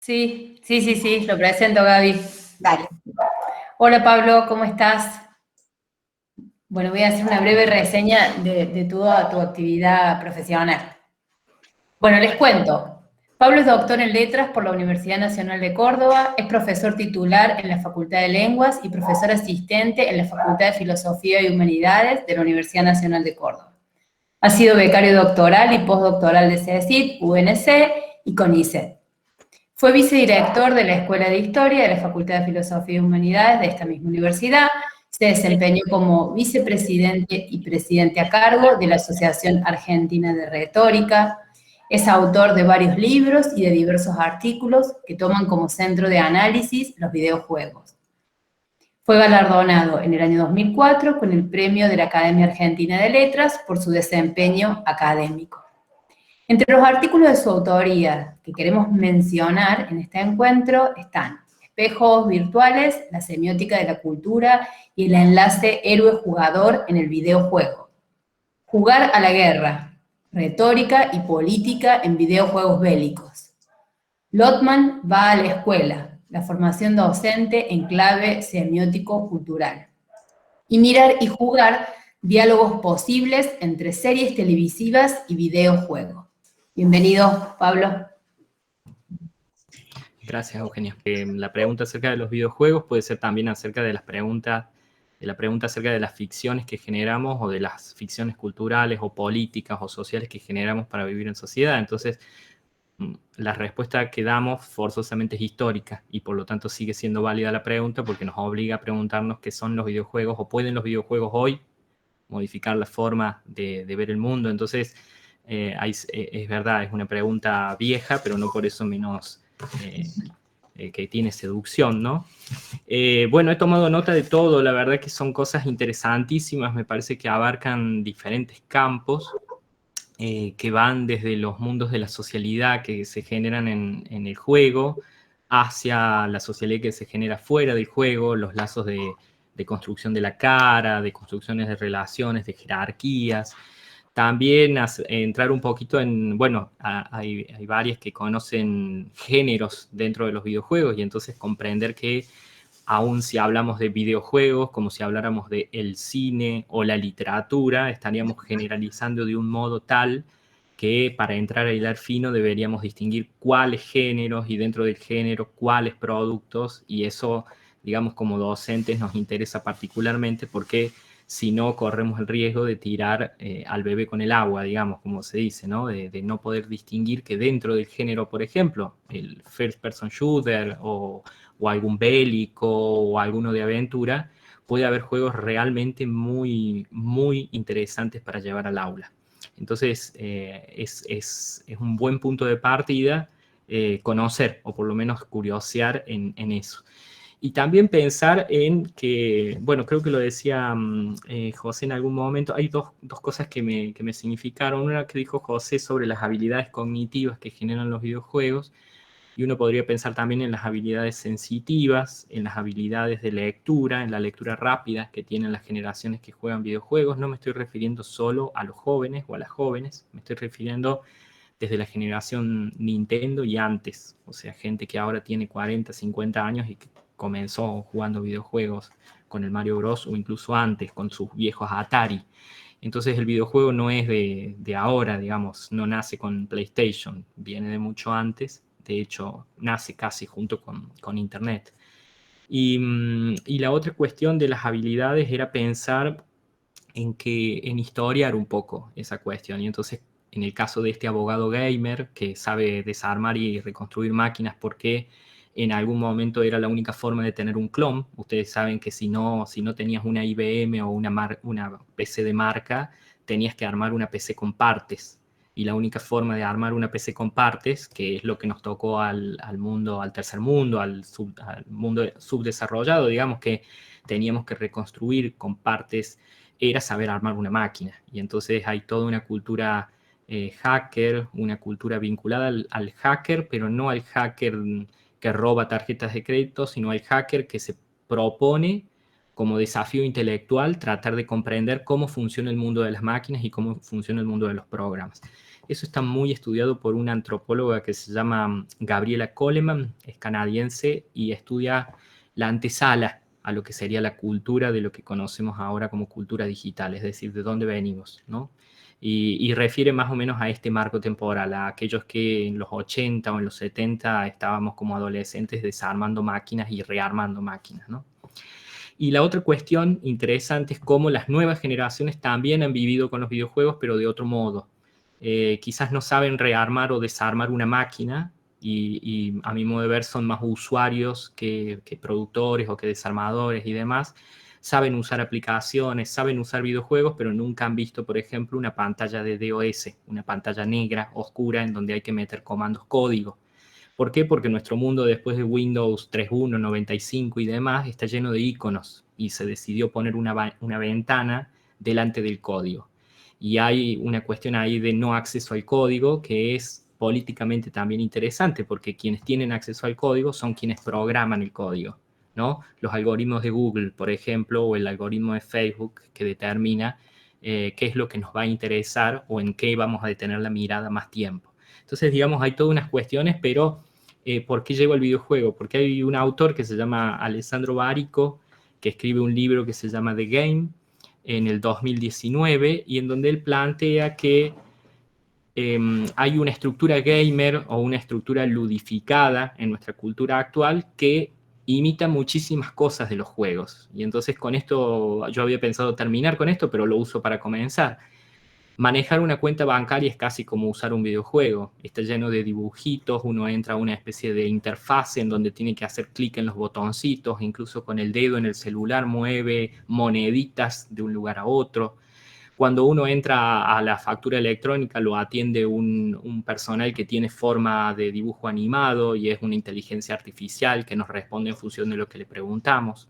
Sí, lo presento, Gaby. Dale. Hola, Pablo, ¿cómo estás? Bueno, voy a hacer una breve reseña de toda tu actividad profesional. Bueno, les cuento. Pablo es doctor en Letras por la Universidad Nacional de Córdoba, es profesor titular en la Facultad de Lenguas y profesor asistente en la Facultad de Filosofía y Humanidades de la Universidad Nacional de Córdoba. Ha sido becario doctoral y postdoctoral de CECIT, UNC y CONICET. Fue vicedirector de la Escuela de Historia de la Facultad de Filosofía y Humanidades de esta misma universidad. Se desempeñó como vicepresidente y presidente a cargo de la Asociación Argentina de Retórica. Es autor de varios libros y de diversos artículos que toman como centro de análisis los videojuegos. Fue galardonado en el año 2004 con el premio de la Academia Argentina de Letras por su desempeño académico. Entre los artículos de su autoría que queremos mencionar en este encuentro están Espejos virtuales, la semiótica de la cultura y el enlace héroe-jugador en el videojuego. Jugar a la guerra, retórica y política en videojuegos bélicos. Lotman va a la escuela, la formación docente en clave semiótico-cultural. Y Mirar y jugar, diálogos posibles entre series televisivas y videojuegos. Bienvenido, Pablo. Gracias, Eugenia. La pregunta acerca de los videojuegos puede ser también acerca de la pregunta acerca de las ficciones que generamos o de las ficciones culturales o políticas o sociales que generamos para vivir en sociedad. Entonces, la respuesta que damos forzosamente es histórica y por lo tanto sigue siendo válida la pregunta porque nos obliga a preguntarnos qué son los videojuegos o pueden los videojuegos hoy modificar la forma de ver el mundo. Entonces, es verdad, es una pregunta vieja, pero no por eso menos que tiene seducción, ¿no? Bueno, he tomado nota de todo, la verdad que son cosas interesantísimas, me parece que abarcan diferentes campos que van desde los mundos de la socialidad que se generan en el juego hacia la socialidad que se genera fuera del juego, los lazos de construcción de la cara, de construcciones de relaciones, de jerarquías. También entrar un poquito en, bueno, hay varias que conocen géneros dentro de los videojuegos y entonces comprender que aún si hablamos de videojuegos, como si habláramos de el cine o la literatura, estaríamos generalizando de un modo tal que para entrar a hilar fino deberíamos distinguir cuáles géneros y dentro del género cuáles productos, y eso, digamos, como docentes nos interesa particularmente porque si no corremos el riesgo de tirar al bebé con el agua, digamos, como se dice, ¿no? De no poder distinguir que dentro del género, por ejemplo, el first person shooter o algún bélico o alguno de aventura, puede haber juegos realmente muy, muy interesantes para llevar al aula. Entonces, es un buen punto de partida conocer, o por lo menos curiosear en eso. Y también pensar en que, bueno, creo que lo decía José en algún momento, hay dos cosas que me significaron. Una que dijo José sobre las habilidades cognitivas que generan los videojuegos, y uno podría pensar también en las habilidades sensitivas, en las habilidades de lectura, en la lectura rápida que tienen las generaciones que juegan videojuegos. No me estoy refiriendo solo a los jóvenes o a las jóvenes, me estoy refiriendo desde la generación Nintendo y antes, o sea, gente que ahora tiene 40, 50 años y que comenzó jugando videojuegos con el Mario Bros. O incluso antes, con sus viejos Atari. Entonces el videojuego no es de ahora, digamos, no nace con PlayStation, viene de mucho antes, de hecho nace casi junto con Internet. Y la otra cuestión de las habilidades era pensar en historiar un poco esa cuestión. Y entonces, en el caso de este abogado gamer que sabe desarmar y reconstruir máquinas porque en algún momento era la única forma de tener un clon. Ustedes saben que si no tenías una IBM o una PC de marca, tenías que armar una PC con partes. Y la única forma de armar una PC con partes, que es lo que nos tocó al mundo, al tercer mundo, al mundo subdesarrollado, digamos que teníamos que reconstruir con partes, era saber armar una máquina. Y entonces hay toda una cultura hacker, una cultura vinculada al hacker, pero no al hacker que roba tarjetas de crédito, sino al hacker que se propone como desafío intelectual tratar de comprender cómo funciona el mundo de las máquinas y cómo funciona el mundo de los programas. Eso está muy estudiado por una antropóloga que se llama Gabriela Coleman, es canadiense y estudia la antesala a lo que sería la cultura de lo que conocemos ahora como cultura digital, es decir, de dónde venimos, ¿no? Y refiere más o menos a este marco temporal, a aquellos que en los 80 o en los 70 estábamos como adolescentes desarmando máquinas y rearmando máquinas, ¿no? Y la otra cuestión interesante es cómo las nuevas generaciones también han vivido con los videojuegos, pero de otro modo. Quizás no saben rearmar o desarmar una máquina y a mi modo de ver son más usuarios que productores o que desarmadores y demás. Saben usar aplicaciones, saben usar videojuegos, pero nunca han visto, por ejemplo, una pantalla de DOS, una pantalla negra, oscura, en donde hay que meter comandos código. ¿Por qué? Porque nuestro mundo después de Windows 3.1, 95 y demás está lleno de iconos y se decidió poner una ventana delante del código. Y hay una cuestión ahí de no acceso al código que es políticamente también interesante porque quienes tienen acceso al código son quienes programan el código, ¿no? Los algoritmos de Google, por ejemplo, o el algoritmo de Facebook que determina qué es lo que nos va a interesar o en qué vamos a detener la mirada más tiempo. Entonces, digamos, hay todas unas cuestiones, pero ¿por qué llegó al videojuego? Porque hay un autor que se llama Alessandro Barico, que escribe un libro que se llama The Game en el 2019 y en donde él plantea que hay una estructura gamer o una estructura ludificada en nuestra cultura actual que imita muchísimas cosas de los juegos. Y entonces con esto, yo había pensado terminar con esto, pero lo uso para comenzar. Manejar una cuenta bancaria es casi como usar un videojuego. Está lleno de dibujitos, uno entra a una especie de interfase en donde tiene que hacer clic en los botoncitos, incluso con el dedo en el celular mueve moneditas de un lugar a otro. Cuando uno entra a la factura electrónica lo atiende un personal que tiene forma de dibujo animado y es una inteligencia artificial que nos responde en función de lo que le preguntamos.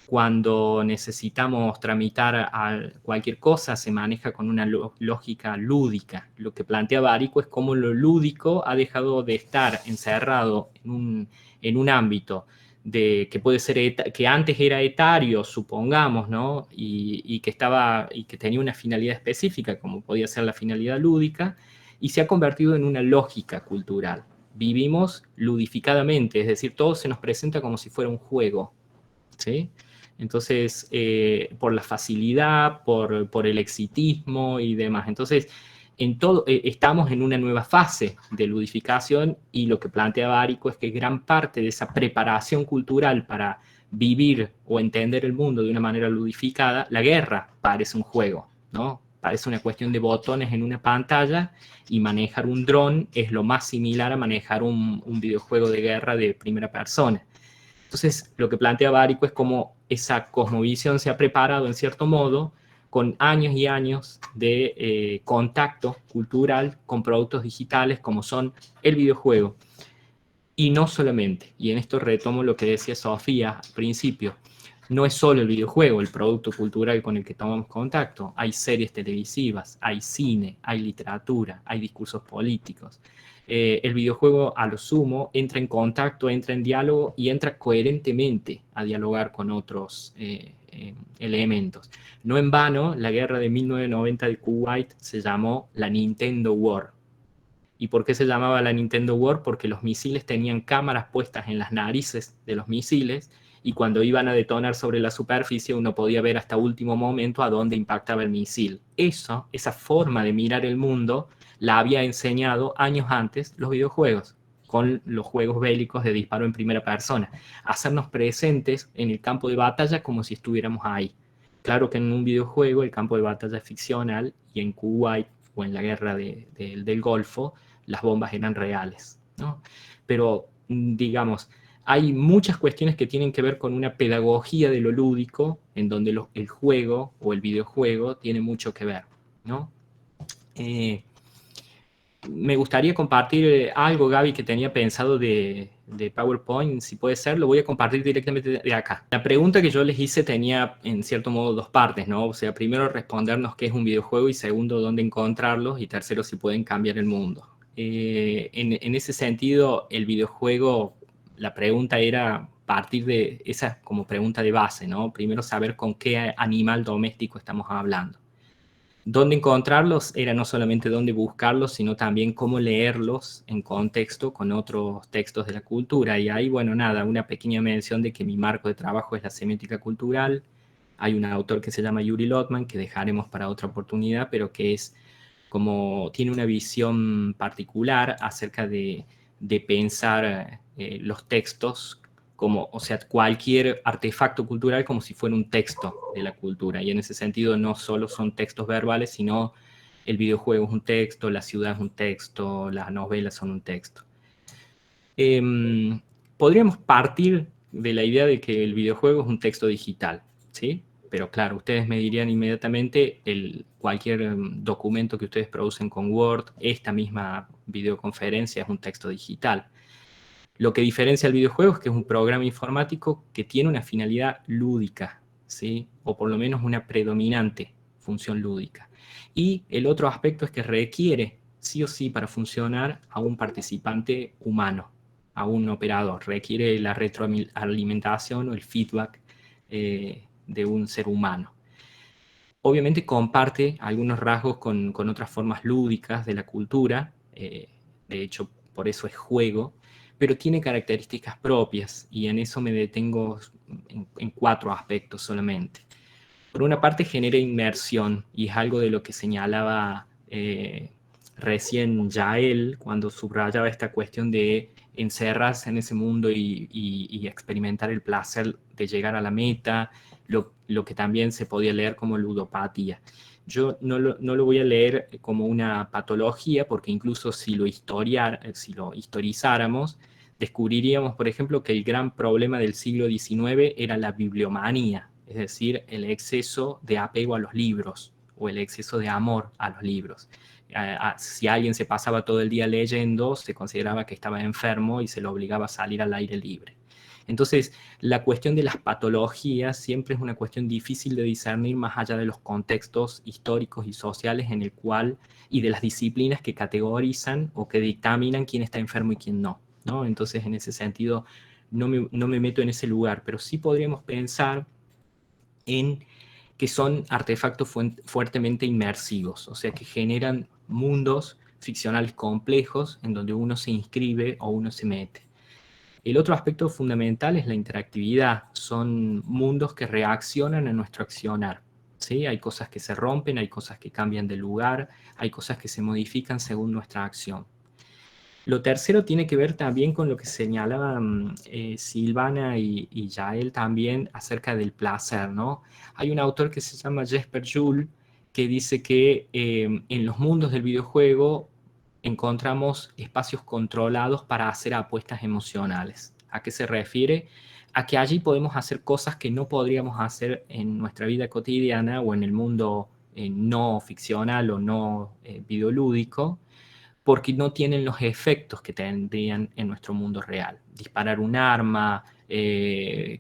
Cuando necesitamos tramitar cualquier cosa, se maneja con una lógica lúdica. Lo que plantea Barico es cómo lo lúdico ha dejado de estar encerrado en un ámbito que puede ser que antes era etario, supongamos, ¿no? Y que tenía una finalidad específica, como podía ser la finalidad lúdica, y se ha convertido en una lógica cultural. Vivimos ludificadamente, es decir, todo se nos presenta como si fuera un juego, ¿sí? Entonces, por la facilidad, por el exitismo y demás. Entonces, estamos en una nueva fase de ludificación y lo que plantea Barico es que gran parte de esa preparación cultural para vivir o entender el mundo de una manera ludificada, la guerra parece un juego, ¿no? Parece una cuestión de botones en una pantalla y manejar un dron es lo más similar a manejar un videojuego de guerra de primera persona. Entonces, lo que plantea Barico es cómo esa cosmovisión se ha preparado, en cierto modo, con años y años de contacto cultural con productos digitales como son el videojuego. Y no solamente, y en esto retomo lo que decía Sofía al principio, no es solo el videojuego, el producto cultural con el que tomamos contacto. Hay series televisivas, hay cine, hay literatura, hay discursos políticos. El videojuego, a lo sumo, entra en contacto, entra en diálogo y entra coherentemente a dialogar con otros elementos. No en vano, la guerra de 1990 de Kuwait se llamó la Nintendo War. ¿Y por qué se llamaba la Nintendo War? Porque los misiles tenían cámaras puestas en las narices de los misiles y cuando iban a detonar sobre la superficie uno podía ver hasta último momento a dónde impactaba el misil. Esa forma de mirar el mundo la había enseñado años antes los videojuegos, con los juegos bélicos de disparo en primera persona. Hacernos presentes en el campo de batalla como si estuviéramos ahí. Claro que en un videojuego el campo de batalla es ficcional y en Kuwait o en la guerra del Golfo las bombas eran reales, ¿no? Pero, digamos, hay muchas cuestiones que tienen que ver con una pedagogía de lo lúdico, en donde el juego o el videojuego tiene mucho que ver, ¿no? Me gustaría compartir algo, Gaby, que tenía pensado de PowerPoint, si puede ser, lo voy a compartir directamente de acá. La pregunta que yo les hice tenía, en cierto modo, dos partes, ¿no? O sea, primero respondernos qué es un videojuego y segundo, dónde encontrarlos y tercero, si pueden cambiar el mundo. En ese sentido, el videojuego, la pregunta era partir de esa como pregunta de base, ¿no? Primero saber con qué animal doméstico estamos hablando. Dónde encontrarlos era no solamente dónde buscarlos, sino también cómo leerlos en contexto con otros textos de la cultura. Y ahí, bueno, nada, una pequeña mención de que mi marco de trabajo es la semiótica cultural. Hay un autor que se llama Yuri Lotman, que dejaremos para otra oportunidad, pero que es como tiene una visión particular acerca de pensar los textos como, o sea, cualquier artefacto cultural como si fuera un texto de la cultura. Y en ese sentido no solo son textos verbales, sino el videojuego es un texto, la ciudad es un texto, las novelas son un texto. Podríamos partir de la idea de que el videojuego es un texto digital, ¿sí? Pero claro, ustedes me dirían inmediatamente cualquier documento que ustedes producen con Word, esta misma videoconferencia es un texto digital. Lo que diferencia al videojuego es que es un programa informático que tiene una finalidad lúdica, ¿sí? O por lo menos una predominante función lúdica. Y el otro aspecto es que requiere, sí o sí, para funcionar a un participante humano, a un operador. Requiere la retroalimentación o el feedback de un ser humano. Obviamente comparte algunos rasgos con otras formas lúdicas de la cultura, de hecho por eso es juego, pero tiene características propias y en eso me detengo en cuatro aspectos solamente. Por una parte genera inmersión y es algo de lo que señalaba recién Yael cuando subrayaba esta cuestión de encerrarse en ese mundo y experimentar el placer de llegar a la meta, lo que también se podía leer como ludopatía. Yo no lo voy a leer como una patología, porque incluso si lo historizáramos, descubriríamos, por ejemplo, que el gran problema del siglo XIX era la bibliomanía, es decir, el exceso de apego a los libros o el exceso de amor a los libros. Si alguien se pasaba todo el día leyendo, se consideraba que estaba enfermo y se lo obligaba a salir al aire libre. Entonces, la cuestión de las patologías siempre es una cuestión difícil de discernir más allá de los contextos históricos y sociales en el cual, y de las disciplinas que categorizan o que dictaminan quién está enfermo y quién no, ¿no? Entonces, en ese sentido, no me meto en ese lugar, pero sí podríamos pensar en que son artefactos fuertemente inmersivos, o sea, que generan mundos ficcionales complejos en donde uno se inscribe o uno se mete. El otro aspecto fundamental es la interactividad. Son mundos que reaccionan a nuestro accionar. ¿Sí? Hay cosas que se rompen, hay cosas que cambian de lugar, hay cosas que se modifican según nuestra acción. Lo tercero tiene que ver también con lo que señalaban Silvana y Yael también acerca del placer, ¿no? Hay un autor que se llama Jesper Juhl que dice que en los mundos del videojuego encontramos espacios controlados para hacer apuestas emocionales. ¿A qué se refiere? A que allí podemos hacer cosas que no podríamos hacer en nuestra vida cotidiana o en el mundo no ficcional o no videolúdico, porque no tienen los efectos que tendrían en nuestro mundo real. Disparar un arma,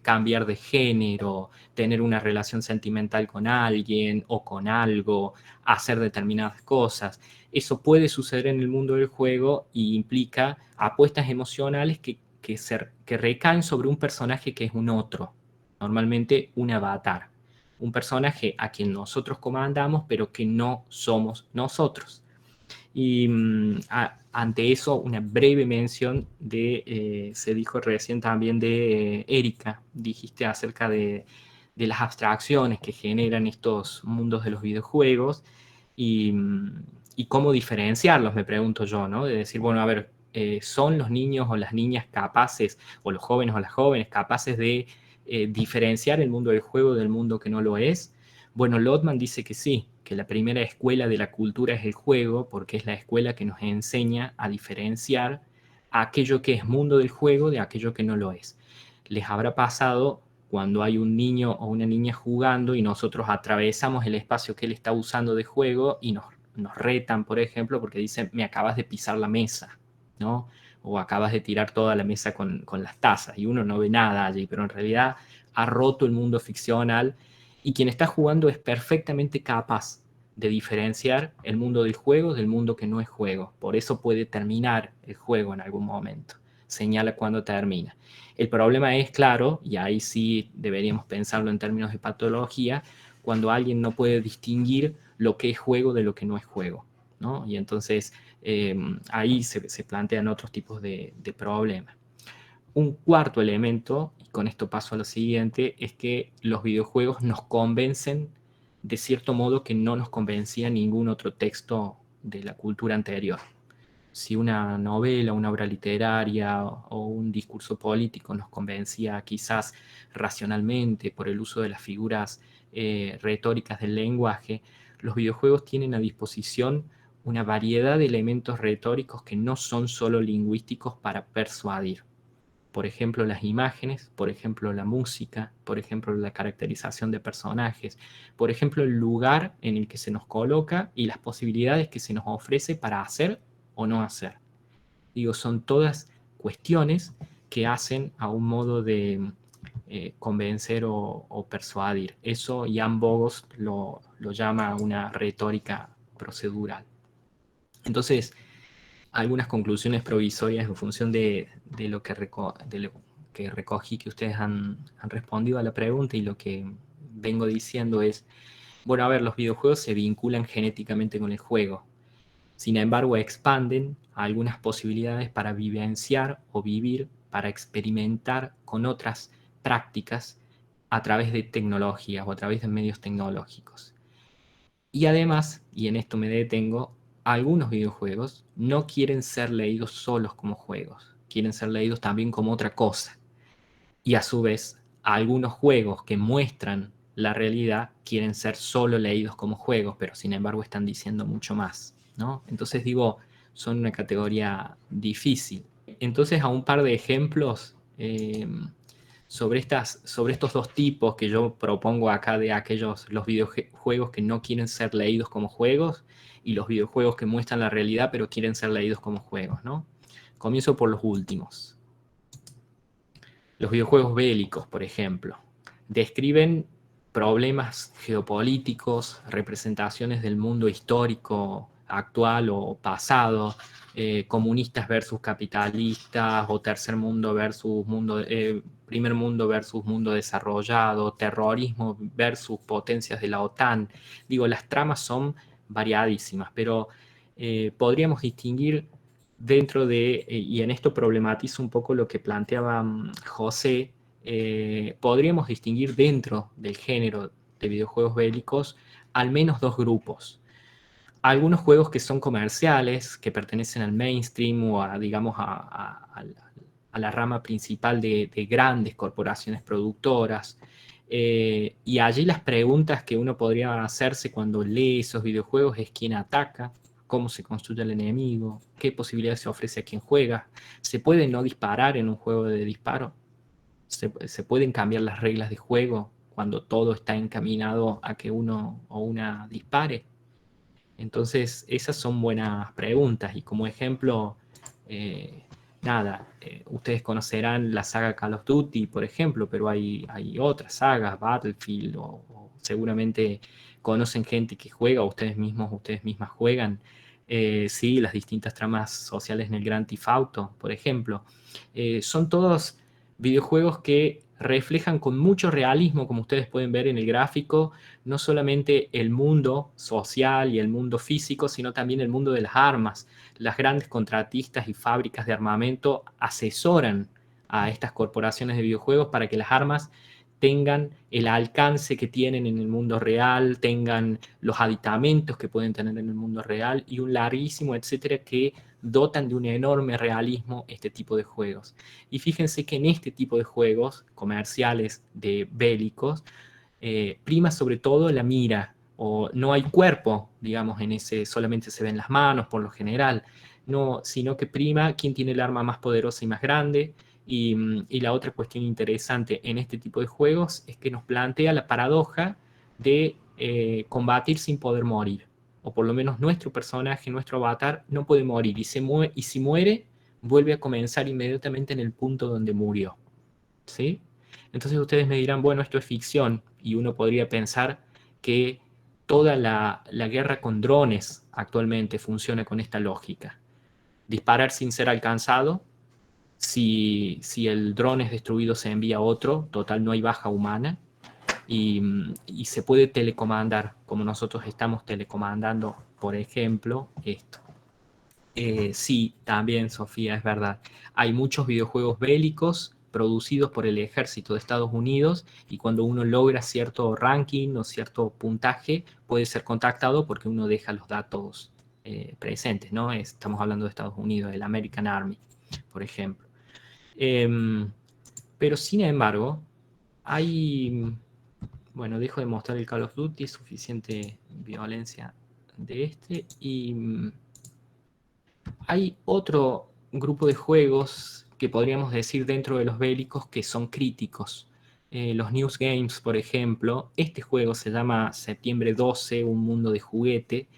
cambiar de género, tener una relación sentimental con alguien o con algo, hacer determinadas cosas. Eso puede suceder en el mundo del juego y implica apuestas emocionales que recaen sobre un personaje que es un otro, normalmente un avatar. Un personaje a quien nosotros comandamos, pero que no somos nosotros. Y ante eso, una breve mención se dijo recién también de Erika, dijiste acerca de las abstracciones que generan estos mundos de los videojuegos y cómo diferenciarlos, me pregunto yo, ¿no? De decir, bueno, a ver, ¿son los niños o las niñas capaces, o los jóvenes o las jóvenes capaces de diferenciar el mundo del juego del mundo que no lo es? Bueno, Lotman dice que sí, que la primera escuela de la cultura es el juego, porque es la escuela que nos enseña a diferenciar aquello que es mundo del juego de aquello que no lo es. Les habrá pasado cuando hay un niño o una niña jugando y nosotros atravesamos el espacio que él está usando de juego y nos retan, por ejemplo, porque dicen, me acabas de pisar la mesa, ¿no? O acabas de tirar toda la mesa con las tazas y uno no ve nada allí, pero en realidad ha roto el mundo ficcional y quien está jugando es perfectamente capaz de diferenciar el mundo del juego del mundo que no es juego. Por eso puede terminar el juego en algún momento. Señala cuando termina. El problema es, claro, y ahí sí deberíamos pensarlo en términos de patología, cuando alguien no puede distinguir lo que es juego de lo que no es juego, ¿no? Y entonces ahí se plantean otros tipos de problemas. Un cuarto elemento, y con esto paso a lo siguiente, es que los videojuegos nos convencen de cierto modo que no nos convencía ningún otro texto de la cultura anterior. Si una novela, una obra literaria o un discurso político nos convencía quizás racionalmente por el uso de las figuras retóricas del lenguaje, los videojuegos tienen a disposición una variedad de elementos retóricos que no son solo lingüísticos para persuadir. Por ejemplo, las imágenes, por ejemplo, la música, por ejemplo, la caracterización de personajes, por ejemplo, el lugar en el que se nos coloca y las posibilidades que se nos ofrece para hacer o no hacer. Digo, son todas cuestiones que hacen a un modo de convencer o persuadir. Eso Jan Bogost lo llama una retórica procedural. Entonces, algunas conclusiones provisorias en función de lo que recogí que ustedes han respondido a la pregunta, y lo que vengo diciendo es, bueno, a ver, los videojuegos se vinculan genéticamente con el juego. Sin embargo, expanden algunas posibilidades para vivenciar o vivir, para experimentar con otras prácticas a través de tecnologías o a través de medios tecnológicos. Y además, y en esto me detengo, algunos videojuegos no quieren ser leídos solos como juegos, quieren ser leídos también como otra cosa. Y a su vez, algunos juegos que muestran la realidad quieren ser solo leídos como juegos, pero sin embargo están diciendo mucho más, ¿no? Entonces digo, son una categoría difícil. Entonces, a un par de ejemplos sobre estos dos tipos que yo propongo acá, de los videojuegos que no quieren ser leídos como juegos y los videojuegos que muestran la realidad pero quieren ser leídos como juegos, ¿no? Comienzo por los últimos. Los videojuegos bélicos, por ejemplo, describen problemas geopolíticos, representaciones del mundo histórico actual o pasado, comunistas versus capitalistas, o tercer mundo versus primer mundo versus mundo desarrollado, terrorismo versus potencias de la OTAN. Digo, las tramas son variadísimas, pero podríamos distinguir dentro de, y en esto problematizo un poco lo que planteaba José, podríamos distinguir dentro del género de videojuegos bélicos al menos dos grupos. Algunos juegos que son comerciales, que pertenecen al mainstream o a, digamos, a la rama principal de grandes corporaciones productoras. Y allí las preguntas que uno podría hacerse cuando lee esos videojuegos es: ¿quién ataca? ¿Cómo se construye el enemigo? ¿Qué posibilidades se ofrece a quien juega? ¿Se puede no disparar en un juego de disparo? ¿Se pueden cambiar las reglas de juego cuando todo está encaminado a que uno o una dispare? Entonces, esas son buenas preguntas. Y como ejemplo, ustedes conocerán la saga Call of Duty, por ejemplo, pero hay otras sagas, Battlefield, o seguramente conocen gente que juega, o ustedes mismas juegan, sí, las distintas tramas sociales en el Grand Theft Auto, por ejemplo. Son todos videojuegos que reflejan con mucho realismo, como ustedes pueden ver en el gráfico, no solamente el mundo social y el mundo físico, sino también el mundo de las armas. Las grandes contratistas y fábricas de armamento asesoran a estas corporaciones de videojuegos para que las armas tengan el alcance que tienen en el mundo real, tengan los aditamentos que pueden tener en el mundo real y un larguísimo etcétera que dotan de un enorme realismo este tipo de juegos. Y fíjense que en este tipo de juegos comerciales de bélicos, prima sobre todo la mira, o no hay cuerpo, digamos, en ese, solamente se ven las manos por lo general, no, sino que prima quién tiene el arma más poderosa y más grande. Y la otra cuestión interesante en este tipo de juegos es que nos plantea la paradoja de combatir sin poder morir, o por lo menos nuestro personaje, nuestro avatar, no puede morir, y si muere, vuelve a comenzar inmediatamente en el punto donde murió, ¿sí? Entonces ustedes me dirán, bueno, esto es ficción, y uno podría pensar que toda la guerra con drones actualmente funciona con esta lógica. Disparar sin ser alcanzado, si el dron es destruido se envía otro, total no hay baja humana, y se puede telecomandar, como nosotros estamos telecomandando, por ejemplo, esto. Sí, también, Sofía, es verdad. Hay muchos videojuegos bélicos producidos por el ejército de Estados Unidos y cuando uno logra cierto ranking o cierto puntaje puede ser contactado porque uno deja los datos presentes, ¿no? Estamos hablando de Estados Unidos, el American Army, por ejemplo. Pero sin embargo, hay, bueno, dejo de mostrar el Call of Duty, suficiente violencia de este y hay otro grupo de juegos que podríamos decir dentro de los bélicos que son críticos. Los News Games, por ejemplo, este juego se llama Septiembre 12, un mundo de juguete,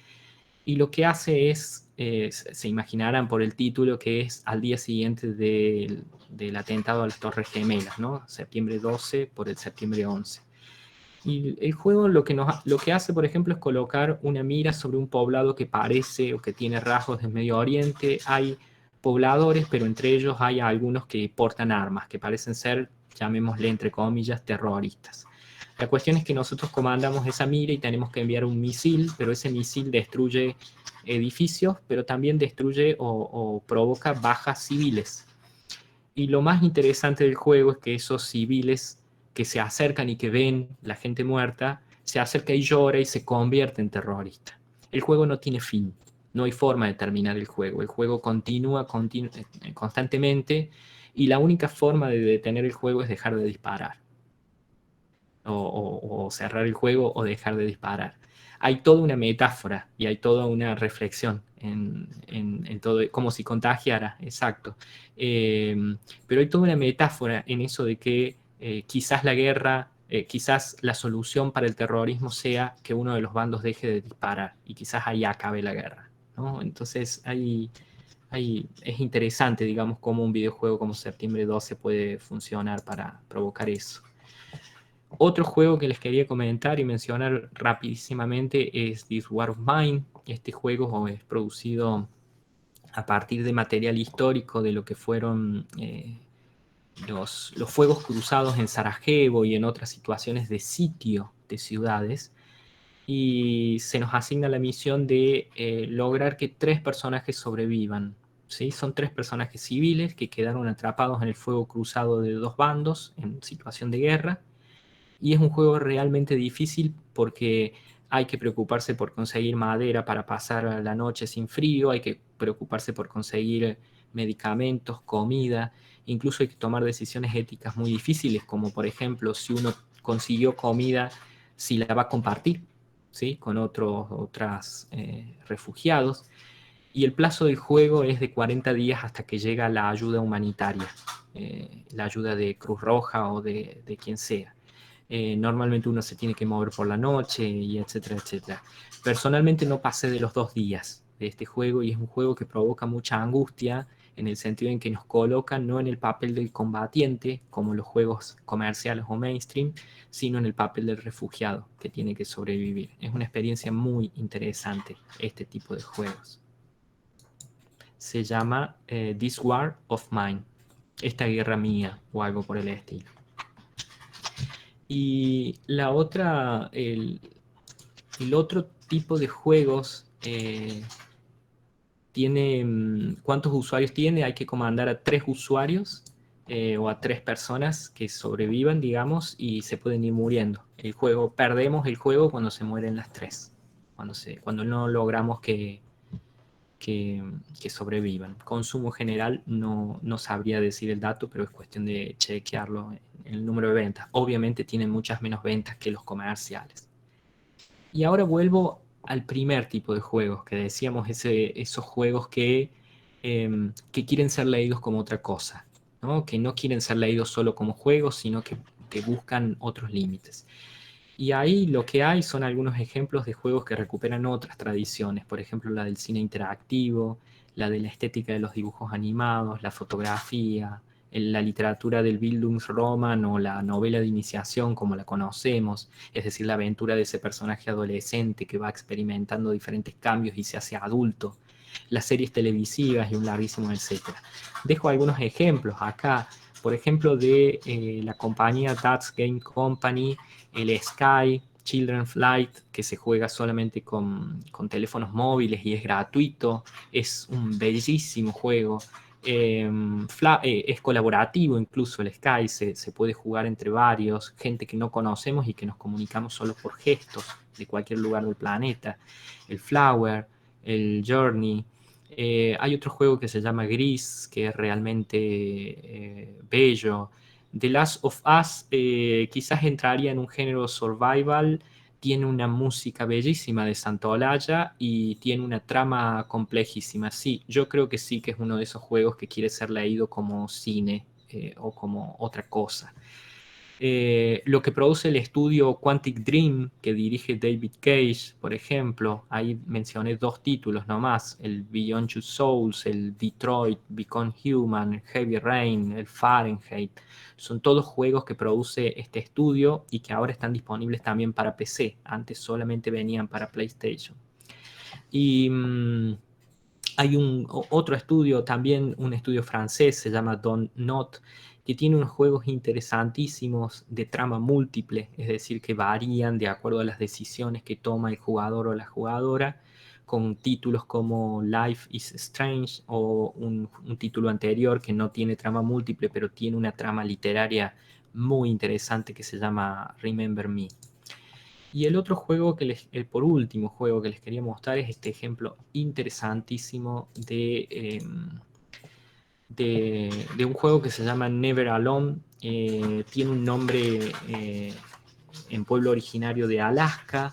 y lo que hace es, se imaginarán por el título, que es al día siguiente del atentado a las Torres Gemelas, ¿no? Septiembre 12 por el septiembre 11. Y el juego lo que hace, por ejemplo, es colocar una mira sobre un poblado que parece o que tiene rasgos de Medio Oriente. Hay pobladores, pero entre ellos hay algunos que portan armas, que parecen ser, llamémosle entre comillas, terroristas. La cuestión es que nosotros comandamos esa mira y tenemos que enviar un misil, pero ese misil destruye edificios, pero también destruye o provoca bajas civiles. Y lo más interesante del juego es que esos civiles que se acercan y que ven la gente muerta, se acerca y llora y se convierte en terrorista. El juego no tiene fin, no hay forma de terminar el juego continúa constantemente y la única forma de detener el juego es dejar de disparar. O cerrar el juego o dejar de disparar. Hay toda una metáfora y hay toda una reflexión en todo, como si contagiara, exacto. Pero hay toda una metáfora en eso de que quizás la guerra, quizás la solución para el terrorismo sea que uno de los bandos deje de disparar y quizás ahí acabe la guerra, ¿no? Entonces es interesante, digamos, cómo un videojuego como Septiembre 12 puede funcionar para provocar eso. Otro juego que les quería comentar y mencionar rapidísimamente es This War of Mine. Este juego es producido a partir de material histórico de lo que fueron los fuegos cruzados en Sarajevo y en otras situaciones de sitio de ciudades. Y se nos asigna la misión de lograr que 3 personajes sobrevivan. ¿Sí? Son 3 personajes civiles que quedaron atrapados en el fuego cruzado de 2 bandos en situación de guerra. Y es un juego realmente difícil porque hay que preocuparse por conseguir madera para pasar la noche sin frío, hay que preocuparse por conseguir medicamentos, comida, incluso hay que tomar decisiones éticas muy difíciles, como por ejemplo si uno consiguió comida, si la va a compartir, ¿sí? Con otros refugiados. Y el plazo del juego es de 40 días hasta que llega la ayuda humanitaria, la ayuda de Cruz Roja o de quien sea. Normalmente uno se tiene que mover por la noche y etcétera, etcétera. Personalmente no pasé de los 2 días de este juego y es un juego que provoca mucha angustia en el sentido en que nos coloca no en el papel del combatiente, como los juegos comerciales o mainstream, sino en el papel del refugiado que tiene que sobrevivir. Es una experiencia muy interesante este tipo de juegos. Se llama This War of Mine, esta guerra mía o algo por el estilo. Y la otra, el otro tipo de juegos tiene, ¿cuántos usuarios tiene? Hay que comandar a 3 usuarios o a 3 personas que sobrevivan, digamos, y se pueden ir muriendo. Perdemos el juego cuando se mueren las 3, cuando no logramos que sobrevivan. Consumo general no sabría decir el dato, pero es cuestión de chequearlo en el número de ventas. Obviamente tienen muchas menos ventas que los comerciales. Y ahora vuelvo al primer tipo de juegos, que decíamos esos juegos que quieren ser leídos como otra cosa, ¿no? Que no quieren ser leídos solo como juegos, sino que buscan otros límites. Y ahí lo que hay son algunos ejemplos de juegos que recuperan otras tradiciones, por ejemplo la del cine interactivo, la de la estética de los dibujos animados, la fotografía, la literatura del Bildungsroman o la novela de iniciación como la conocemos, es decir, la aventura de ese personaje adolescente que va experimentando diferentes cambios y se hace adulto, las series televisivas y un larguísimo etcétera. Dejo algunos ejemplos acá. por ejemplo, de la compañía That's Game Company, el Sky, Children Flight, que se juega solamente con teléfonos móviles y es gratuito, es un bellísimo juego. Es colaborativo incluso el Sky, se puede jugar entre varios, gente que no conocemos y que nos comunicamos solo por gestos de cualquier lugar del planeta. El Flower, el Journey. Hay otro juego que se llama Gris, que es realmente bello. The Last of Us quizás entraría en un género survival, tiene una música bellísima de Santolaya y tiene una trama complejísima. Sí, yo creo que sí que es uno de esos juegos que quiere ser leído como cine o como otra cosa. Lo que produce el estudio Quantic Dream, que dirige David Cage, por ejemplo, ahí mencioné 2 títulos nomás, el Beyond Two Souls, el Detroit, Become Human, el Heavy Rain, el Fahrenheit, son todos juegos que produce este estudio y que ahora están disponibles también para PC, antes solamente venían para PlayStation. Y hay otro estudio, también un estudio francés, se llama Don't Not, que tiene unos juegos interesantísimos de trama múltiple, es decir, que varían de acuerdo a las decisiones que toma el jugador o la jugadora, con títulos como Life is Strange o un título anterior que no tiene trama múltiple, pero tiene una trama literaria muy interesante que se llama Remember Me. Y el otro juego el por último juego que les quería mostrar es este ejemplo interesantísimo de un juego que se llama Never Alone. Tiene un nombre en pueblo originario de Alaska.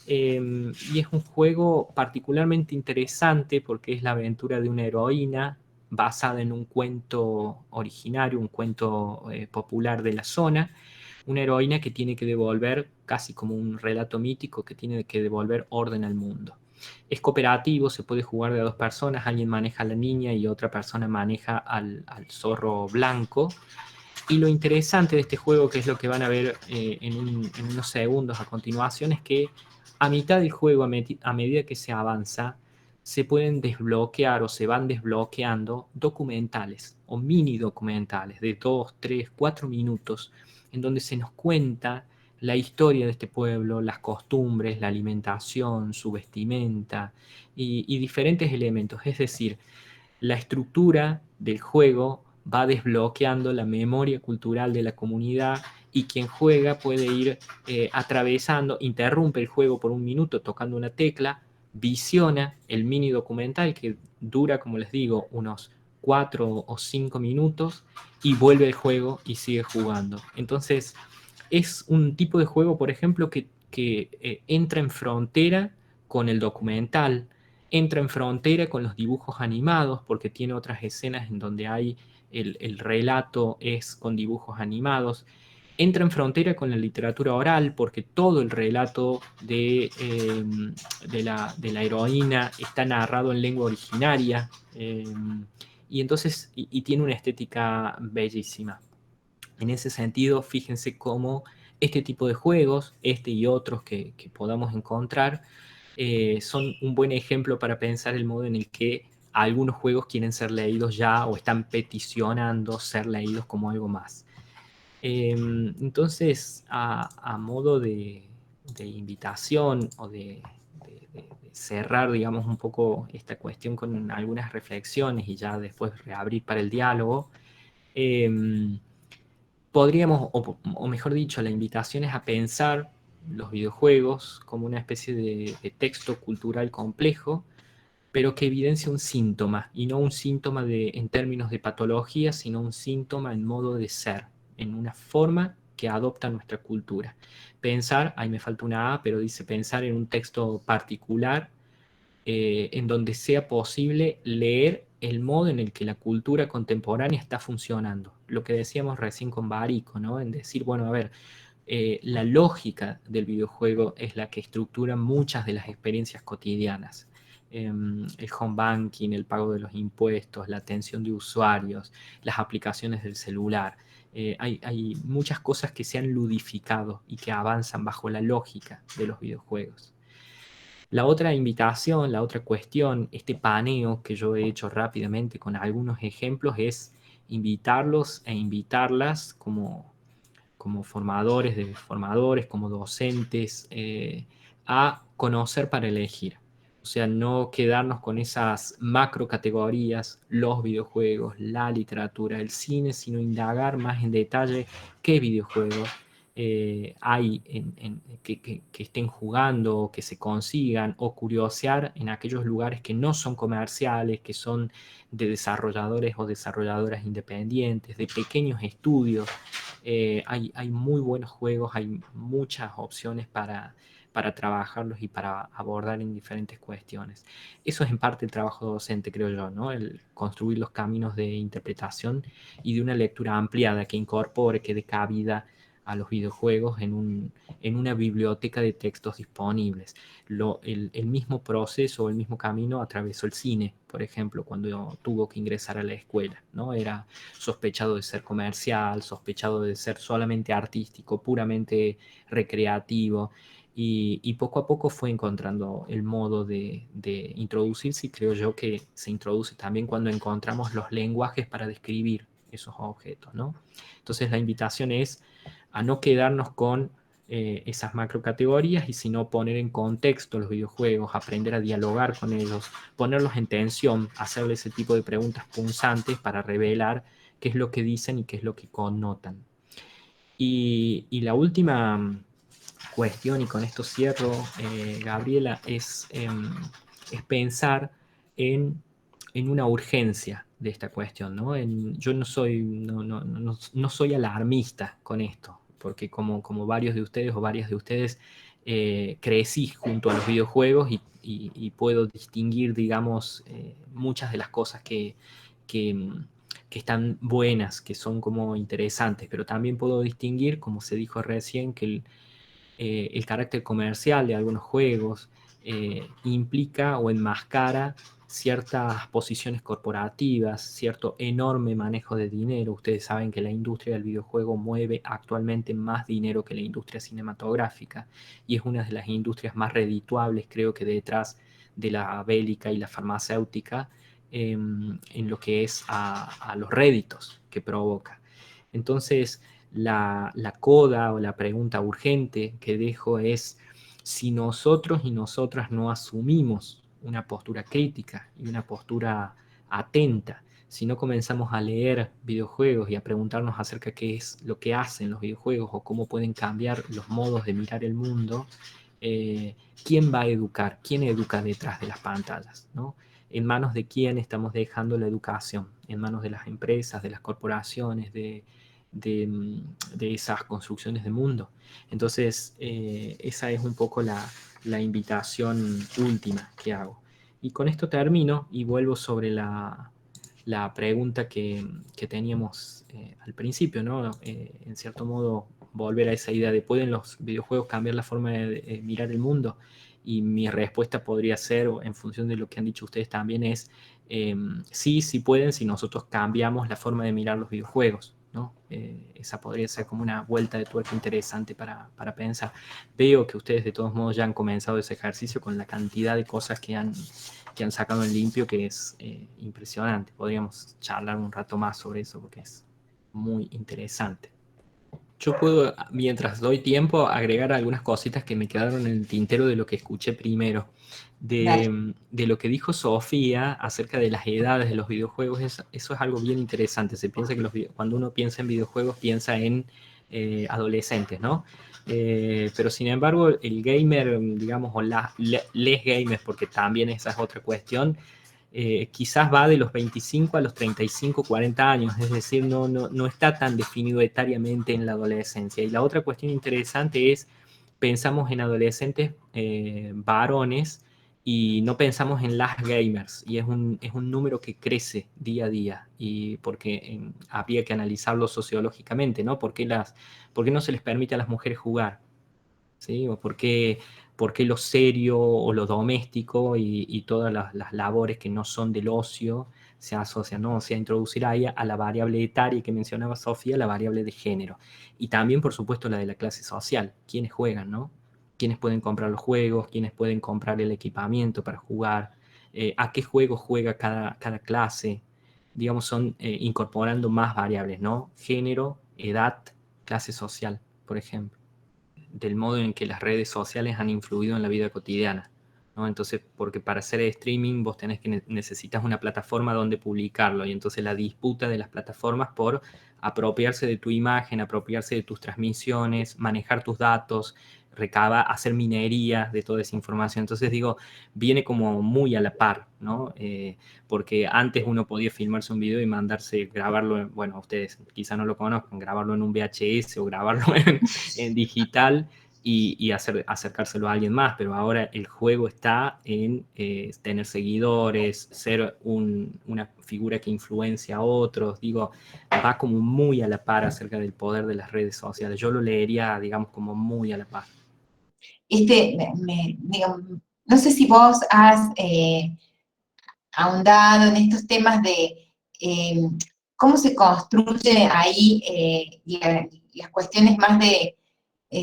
Y es un juego particularmente interesante porque es la aventura de una heroína basada en un cuento originario, un cuento popular de la zona, una heroína que tiene que devolver, casi como un relato mítico, que tiene que devolver orden al mundo. Es cooperativo, se puede jugar de 2 personas, alguien maneja a la niña y otra persona maneja al zorro blanco. Y lo interesante de este juego, que es lo que van a ver en unos segundos a continuación, es que a mitad del juego, a medida que se avanza, se pueden desbloquear o se van desbloqueando documentales o mini documentales de 2, 3, 4 minutos, en donde se nos cuenta la historia de este pueblo, las costumbres, la alimentación, su vestimenta y diferentes elementos. Es decir, la estructura del juego va desbloqueando la memoria cultural de la comunidad y quien juega puede ir atravesando, interrumpe el juego por 1 minuto tocando una tecla, visiona el mini documental que dura, como les digo, unos 4 o 5 minutos y vuelve al juego y sigue jugando. Entonces, es un tipo de juego, por ejemplo, que entra en frontera con el documental, entra en frontera con los dibujos animados, porque tiene otras escenas en donde hay el relato es con dibujos animados, entra en frontera con la literatura oral, porque todo el relato de la heroína está narrado en lengua originaria, y entonces y tiene una estética bellísima. En ese sentido, fíjense cómo este tipo de juegos, este y otros que podamos encontrar, son un buen ejemplo para pensar el modo en el que algunos juegos quieren ser leídos ya o están peticionando ser leídos como algo más. Entonces, a modo de invitación o de cerrar, digamos, un poco esta cuestión con algunas reflexiones y ya después reabrir para el diálogo, podríamos, o mejor dicho, la invitación es a pensar los videojuegos como una especie de texto cultural complejo, pero que evidencia un síntoma, y no un síntoma en términos de patología, sino un síntoma en modo de ser, en una forma que adopta nuestra cultura. Pensar, ahí me falta una A, pero dice pensar en un texto particular en donde sea posible leer el modo en el que la cultura contemporánea está funcionando. Lo que decíamos recién con Barico, ¿no? En decir, bueno, a ver, la lógica del videojuego es la que estructura muchas de las experiencias cotidianas. El home banking, el pago de los impuestos, la atención de usuarios, las aplicaciones del celular. Hay muchas cosas que se han ludificado y que avanzan bajo la lógica de los videojuegos. La otra invitación, la otra cuestión, este paneo que yo he hecho rápidamente con algunos ejemplos es invitarlos e invitarlas como formadores, como docentes, a conocer para elegir. O sea, no quedarnos con esas macro categorías, los videojuegos, la literatura, el cine, sino indagar más en detalle qué videojuegos hay que estén jugando, o que se consigan, o curiosear en aquellos lugares que no son comerciales, que son de desarrolladores o desarrolladoras independientes, de pequeños estudios. Hay muy buenos juegos, hay muchas opciones para trabajarlos y para abordar en diferentes cuestiones. Eso es en parte el trabajo docente, creo yo, ¿no? El construir los caminos de interpretación y de una lectura ampliada que incorpore, que dé cabida a los videojuegos en una biblioteca de textos disponibles. El mismo proceso o el mismo camino atravesó el cine, por ejemplo, cuando tuvo que ingresar a la escuela, ¿no? Era sospechado de ser comercial, sospechado de ser solamente artístico, puramente recreativo, y poco a poco fue encontrando el modo de introducirse, y creo yo que se introduce también cuando encontramos los lenguajes para describir esos objetos, ¿no? Entonces la invitación es a no quedarnos con esas macrocategorías, y sino poner en contexto los videojuegos, aprender a dialogar con ellos, ponerlos en tensión, hacerle ese tipo de preguntas punzantes para revelar qué es lo que dicen y qué es lo que connotan. Y la última cuestión, y con esto cierro, Gabriela, es pensar en una urgencia de esta cuestión, ¿no? Yo no soy alarmista con esto, porque como varios de ustedes o varias de ustedes, crecí junto a los videojuegos, y puedo distinguir, digamos, muchas de las cosas que, que están buenas, que son como interesantes, pero también puedo distinguir, como se dijo recién, que el carácter comercial de algunos juegos implica o enmascara ciertas posiciones corporativas, cierto enorme manejo de dinero. Ustedes saben que la industria del videojuego mueve actualmente más dinero que la industria cinematográfica, y es una de las industrias más redituables, creo que detrás de la bélica y la farmacéutica, en lo que es a los réditos que provoca. Entonces, la coda o la pregunta urgente que dejo es: si nosotros y nosotras no asumimos una postura crítica y una postura atenta, si no comenzamos a leer videojuegos y a preguntarnos acerca de qué es lo que hacen los videojuegos o cómo pueden cambiar los modos de mirar el mundo, ¿quién va a educar? ¿Quién educa detrás de las pantallas? ¿No? ¿En manos de quién estamos dejando la educación? ¿En manos de las empresas, de las corporaciones, de esas construcciones de mundo? Entonces, esa es un poco la invitación última que hago. Y con esto termino y vuelvo sobre la pregunta que teníamos al principio, ¿no? En cierto modo, volver a esa idea de: ¿pueden los videojuegos cambiar la forma de mirar el mundo? Y mi respuesta podría ser, en función de lo que han dicho ustedes también, es sí, sí pueden, si nosotros cambiamos la forma de mirar los videojuegos, ¿no? Esa podría ser como una vuelta de tuerca interesante para pensar. Veo que ustedes de todos modos ya han comenzado ese ejercicio con la cantidad de cosas que han sacado en limpio, que es impresionante. Podríamos charlar un rato más sobre eso porque es muy interesante. Yo puedo, mientras doy tiempo, agregar algunas cositas que me quedaron en el tintero de lo que escuché primero. Dale. De lo que dijo Sofía acerca de las edades de los videojuegos, eso es algo bien interesante. Se piensa que cuando uno piensa en videojuegos, piensa en adolescentes, ¿no? Pero sin embargo, el gamer, digamos, o les gamers, porque también esa es otra cuestión, quizás va de los 25 a los 35, 40 años, es decir, no está tan definido etariamente en la adolescencia. Y la otra cuestión interesante es: pensamos en adolescentes varones y no pensamos en las gamers, y es un número que crece día a día, y porque habría que analizarlo sociológicamente, ¿no? ¿Por qué no se les permite a las mujeres jugar? ¿Sí? ¿O por qué lo serio o lo doméstico y todas las labores que no son del ocio se asocian, ¿no? O sea, introducir ahí a la variable etaria que mencionaba Sofía, la variable de género. Y también, por supuesto, la de la clase social. ¿Quiénes juegan, no? ¿Quiénes pueden comprar los juegos? ¿Quiénes pueden comprar el equipamiento para jugar? ¿A qué juego juega cada clase? digamos, son incorporando más variables, ¿no? Género, edad, clase social, por ejemplo, del modo en que las redes sociales han influido en la vida cotidiana, ¿no? Entonces, porque para hacer streaming vos tenés que necesitas una plataforma donde publicarlo, y entonces la disputa de las plataformas por apropiarse de tu imagen, apropiarse de tus transmisiones, manejar tus datos, hacer minería de toda esa información. Entonces digo, viene como muy a la par, ¿no? Porque antes uno podía filmarse un video y mandarse, grabarlo, bueno, ustedes quizá no lo conozcan, grabarlo en un VHS o grabarlo en digital y acercárselo a alguien más, pero ahora el juego está en tener seguidores, ser una figura que influencia a otros, digo, va como muy a la par acerca del poder de las redes sociales. Yo lo leería, digamos, como muy a la par. Digo, no sé si vos has ahondado en estos temas de cómo se construye ahí las cuestiones más de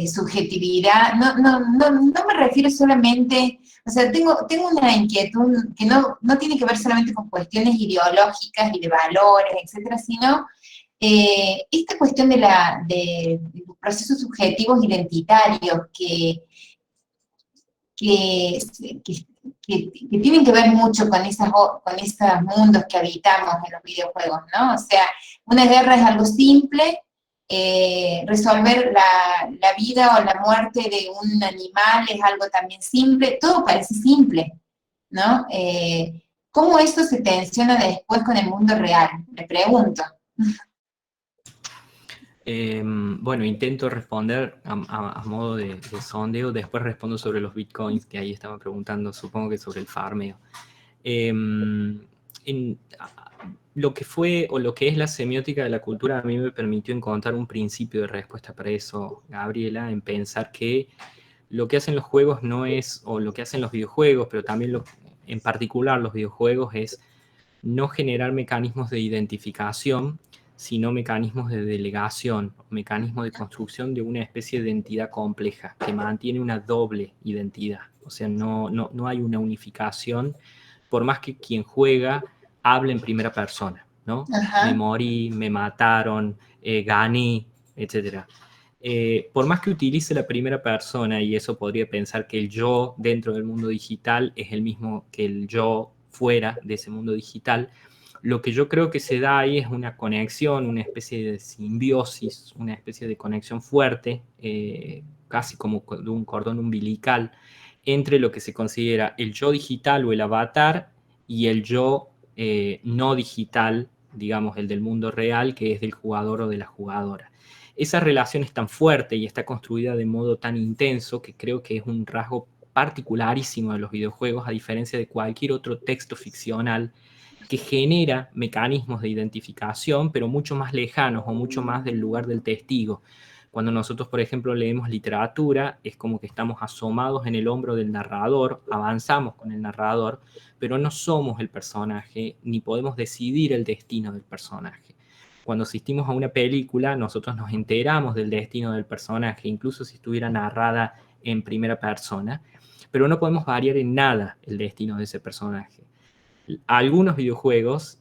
subjetividad. No me refiero solamente, o sea, tengo una inquietud que no tiene que ver solamente con cuestiones ideológicas y de valores, etcétera, sino esta cuestión de los procesos subjetivos identitarios que, que, que tienen que ver mucho con esos mundos que habitamos en los videojuegos, ¿no? O sea, una guerra es algo simple, resolver la vida o la muerte de un animal es algo también simple, todo parece simple, ¿no? ¿Cómo esto se tensiona después con el mundo real? Me pregunto. Bueno, intento responder a modo de sondeo, después respondo sobre los bitcoins, que ahí estaba preguntando, supongo que sobre el farmeo. Lo que fue o lo que es la semiótica de la cultura a mí me permitió encontrar un principio de respuesta para eso, Gabriela, en pensar que lo que hacen los juegos no es, o lo que hacen los videojuegos, pero también en particular los videojuegos, es no generar mecanismos de identificación, sino mecanismos de delegación, mecanismos de construcción de una especie de entidad compleja que mantiene una doble identidad. O sea, no hay una unificación, por más que quien juega hable en primera persona, ¿no? Ajá. Me morí, me mataron, gané, etc. Por más que utilice la primera persona, y eso podría pensar que el yo dentro del mundo digital es el mismo que el yo fuera de ese mundo digital, lo que yo creo que se da ahí es una conexión, una especie de simbiosis, una especie de conexión fuerte, casi como de un cordón umbilical, entre lo que se considera el yo digital o el avatar y el yo no digital, digamos, el del mundo real, que es del jugador o de la jugadora. Esa relación es tan fuerte y está construida de modo tan intenso que creo que es un rasgo particularísimo de los videojuegos, a diferencia de cualquier otro texto ficcional que genera mecanismos de identificación, pero mucho más lejanos o mucho más del lugar del testigo. Cuando nosotros, por ejemplo, leemos literatura, es como que estamos asomados en el hombro del narrador, avanzamos con el narrador, pero no somos el personaje, ni podemos decidir el destino del personaje. Cuando asistimos a una película, nosotros nos enteramos del destino del personaje, incluso si estuviera narrada en primera persona, pero no podemos variar en nada el destino de ese personaje. Algunos videojuegos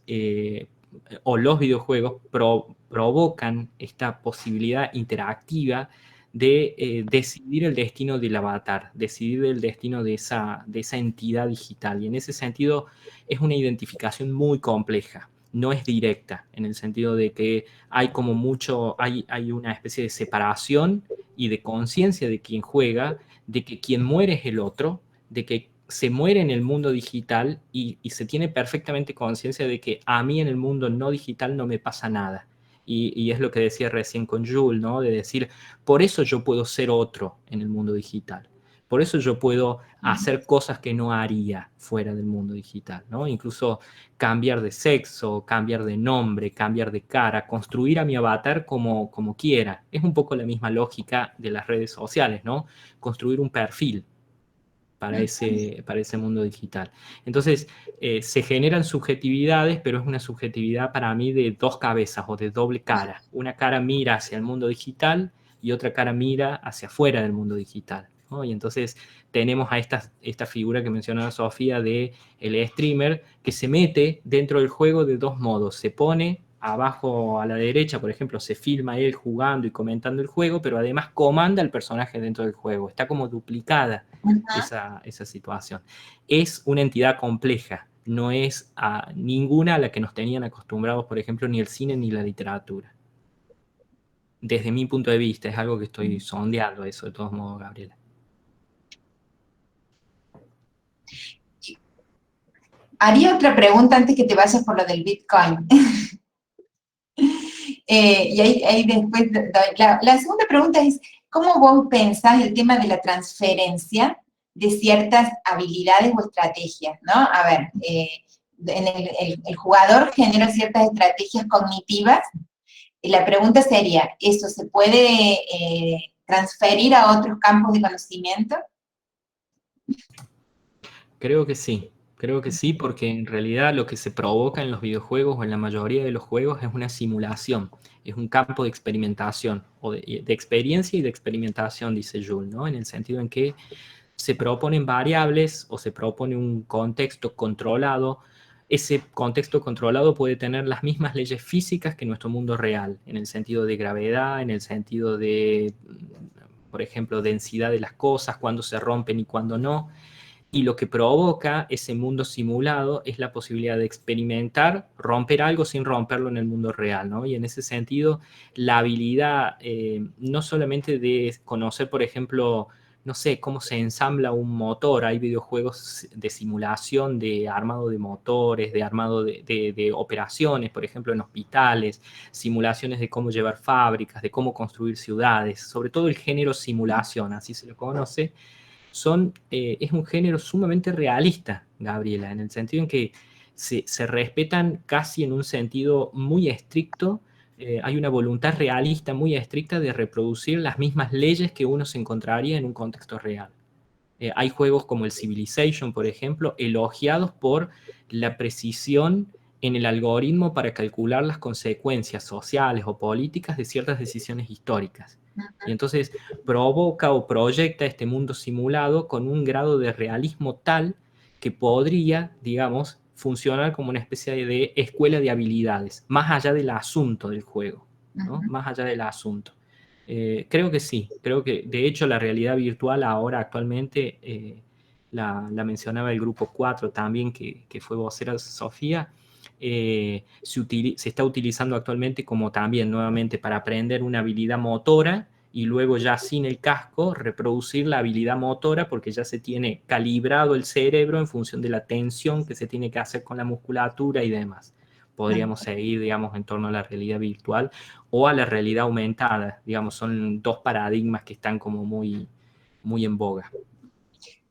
o los videojuegos provocan esta posibilidad interactiva de decidir el destino del avatar, decidir el destino de esa entidad digital. Y en ese sentido es una identificación muy compleja. No es directa, en el sentido de que hay como hay una especie de separación y de conciencia de quien juega, de que quien muere es el otro, de que se muere en el mundo digital y se tiene perfectamente conciencia de que a mí en el mundo no digital no me pasa nada. Y es lo que decía recién con Jules, ¿no? De decir, por eso yo puedo ser otro en el mundo digital. Por eso yo puedo hacer cosas que no haría fuera del mundo digital, ¿no? Incluso cambiar de sexo, cambiar de nombre, cambiar de cara, construir a mi avatar como quiera. Es un poco la misma lógica de las redes sociales, ¿no? Construir un perfil para ese mundo digital. Entonces, se generan subjetividades, pero es una subjetividad para mí de dos cabezas o de doble cara. Una cara mira hacia el mundo digital y otra cara mira hacia afuera del mundo digital, ¿no? Y entonces tenemos a esta figura que mencionaba Sofía de el streamer, que se mete dentro del juego de dos modos. Se pone abajo a la derecha, por ejemplo, se filma él jugando y comentando el juego, pero además comanda al personaje dentro del juego. Está como duplicada esa situación. Es una entidad compleja, no es ninguna a la que nos tenían acostumbrados, por ejemplo, ni el cine ni la literatura. Desde mi punto de vista, es algo que estoy sondeando eso, de todos modos, Gabriela. Haría otra pregunta antes que te vayas por lo del Bitcoin. Y ahí después, la segunda pregunta es, ¿cómo vos pensás el tema de la transferencia de ciertas habilidades o estrategias, ¿no? A ver, el jugador genera ciertas estrategias cognitivas, y la pregunta sería, ¿eso se puede transferir a otros campos de conocimiento? Creo que sí, porque en realidad lo que se provoca en los videojuegos o en la mayoría de los juegos es una simulación, es un campo de experimentación, o de experiencia y de experimentación, dice Jules, ¿no? En el sentido en que se proponen variables o se propone un contexto controlado. Ese contexto controlado puede tener las mismas leyes físicas que nuestro mundo real, en el sentido de gravedad, en el sentido de, por ejemplo, densidad de las cosas, cuándo se rompen y cuándo no. Y lo que provoca ese mundo simulado es la posibilidad de experimentar, romper algo sin romperlo en el mundo real, ¿no? Y en ese sentido, la habilidad no solamente de conocer, por ejemplo, no sé, cómo se ensambla un motor. Hay videojuegos de simulación de armado de motores, de armado de operaciones, por ejemplo, en hospitales, simulaciones de cómo llevar fábricas, de cómo construir ciudades, sobre todo el género simulación, así se lo conoce. Es un género sumamente realista, Gabriela, en el sentido en que se respetan casi en un sentido muy estricto, hay una voluntad realista muy estricta de reproducir las mismas leyes que uno se encontraría en un contexto real. Hay juegos como el Civilization, por ejemplo, elogiados por la precisión en el algoritmo para calcular las consecuencias sociales o políticas de ciertas decisiones históricas. Y entonces provoca o proyecta este mundo simulado con un grado de realismo tal que podría, digamos, funcionar como una especie de escuela de habilidades, más allá del asunto del juego, ¿no? Más allá del asunto. Creo que sí, creo que de hecho la realidad virtual ahora actualmente, la mencionaba el grupo 4 también, que fue vocera Sofía, se está utilizando actualmente como también nuevamente para aprender una habilidad motora y luego ya sin el casco reproducir la habilidad motora porque ya se tiene calibrado el cerebro en función de la tensión que se tiene que hacer con la musculatura y demás. Podríamos seguir, digamos, en torno a la realidad virtual o a la realidad aumentada, digamos, son dos paradigmas que están como muy, muy en boga.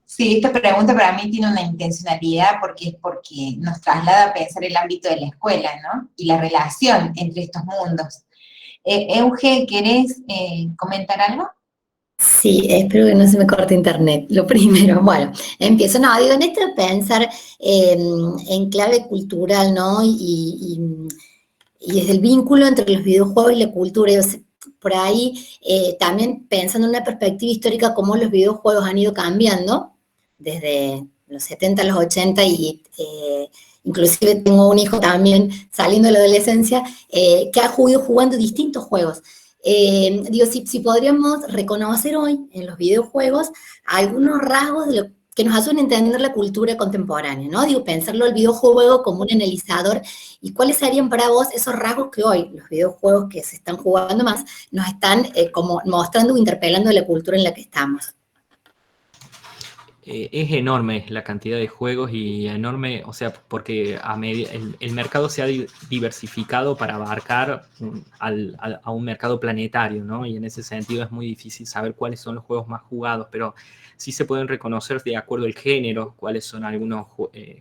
Sí, esta pregunta para mí tiene una intencionalidad porque nos traslada a pensar el ámbito de la escuela, ¿no? Y la relación entre estos mundos. Euge, ¿querés comentar algo? Sí, espero que no se me corte internet. Lo primero, bueno, empiezo. No, digo, en esto de pensar en clave cultural, ¿no? Y desde el vínculo entre los videojuegos y la cultura. O sea, por ahí también pensando en una perspectiva histórica, cómo los videojuegos han ido cambiando desde los 70 a los 80 y inclusive tengo un hijo también saliendo de la adolescencia que ha ido jugando distintos juegos. Digo, si podríamos reconocer hoy en los videojuegos algunos rasgos de lo que nos hacen entender la cultura contemporánea, ¿no? Digo, pensarlo el videojuego como un analizador y cuáles serían para vos esos rasgos que hoy los videojuegos que se están jugando más nos están como mostrando o interpelando la cultura en la que estamos. Es enorme la cantidad de juegos y enorme, o sea, porque el mercado se ha diversificado para abarcar a un mercado planetario, ¿no? Y en ese sentido es muy difícil saber cuáles son los juegos más jugados, pero sí se pueden reconocer de acuerdo al género cuáles son algunos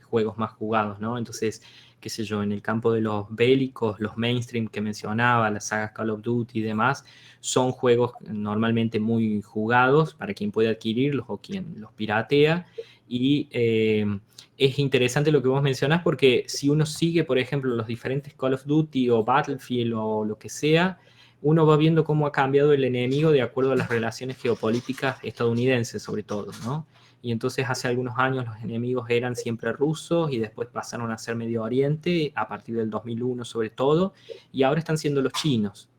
juegos más jugados, ¿no? Entonces, qué sé yo, en el campo de los bélicos, los mainstream que mencionaba, las sagas Call of Duty y demás, son juegos normalmente muy jugados para quien puede adquirirlos o quien los piratea. Y es interesante lo que vos mencionás porque si uno sigue, por ejemplo, los diferentes Call of Duty o Battlefield o lo que sea, uno va viendo cómo ha cambiado el enemigo de acuerdo a las relaciones geopolíticas estadounidenses, sobre todo, ¿no? y entonces hace algunos años los enemigos eran siempre rusos y después pasaron a ser Medio Oriente, a partir del 2001 sobre todo, y ahora están siendo los chinos,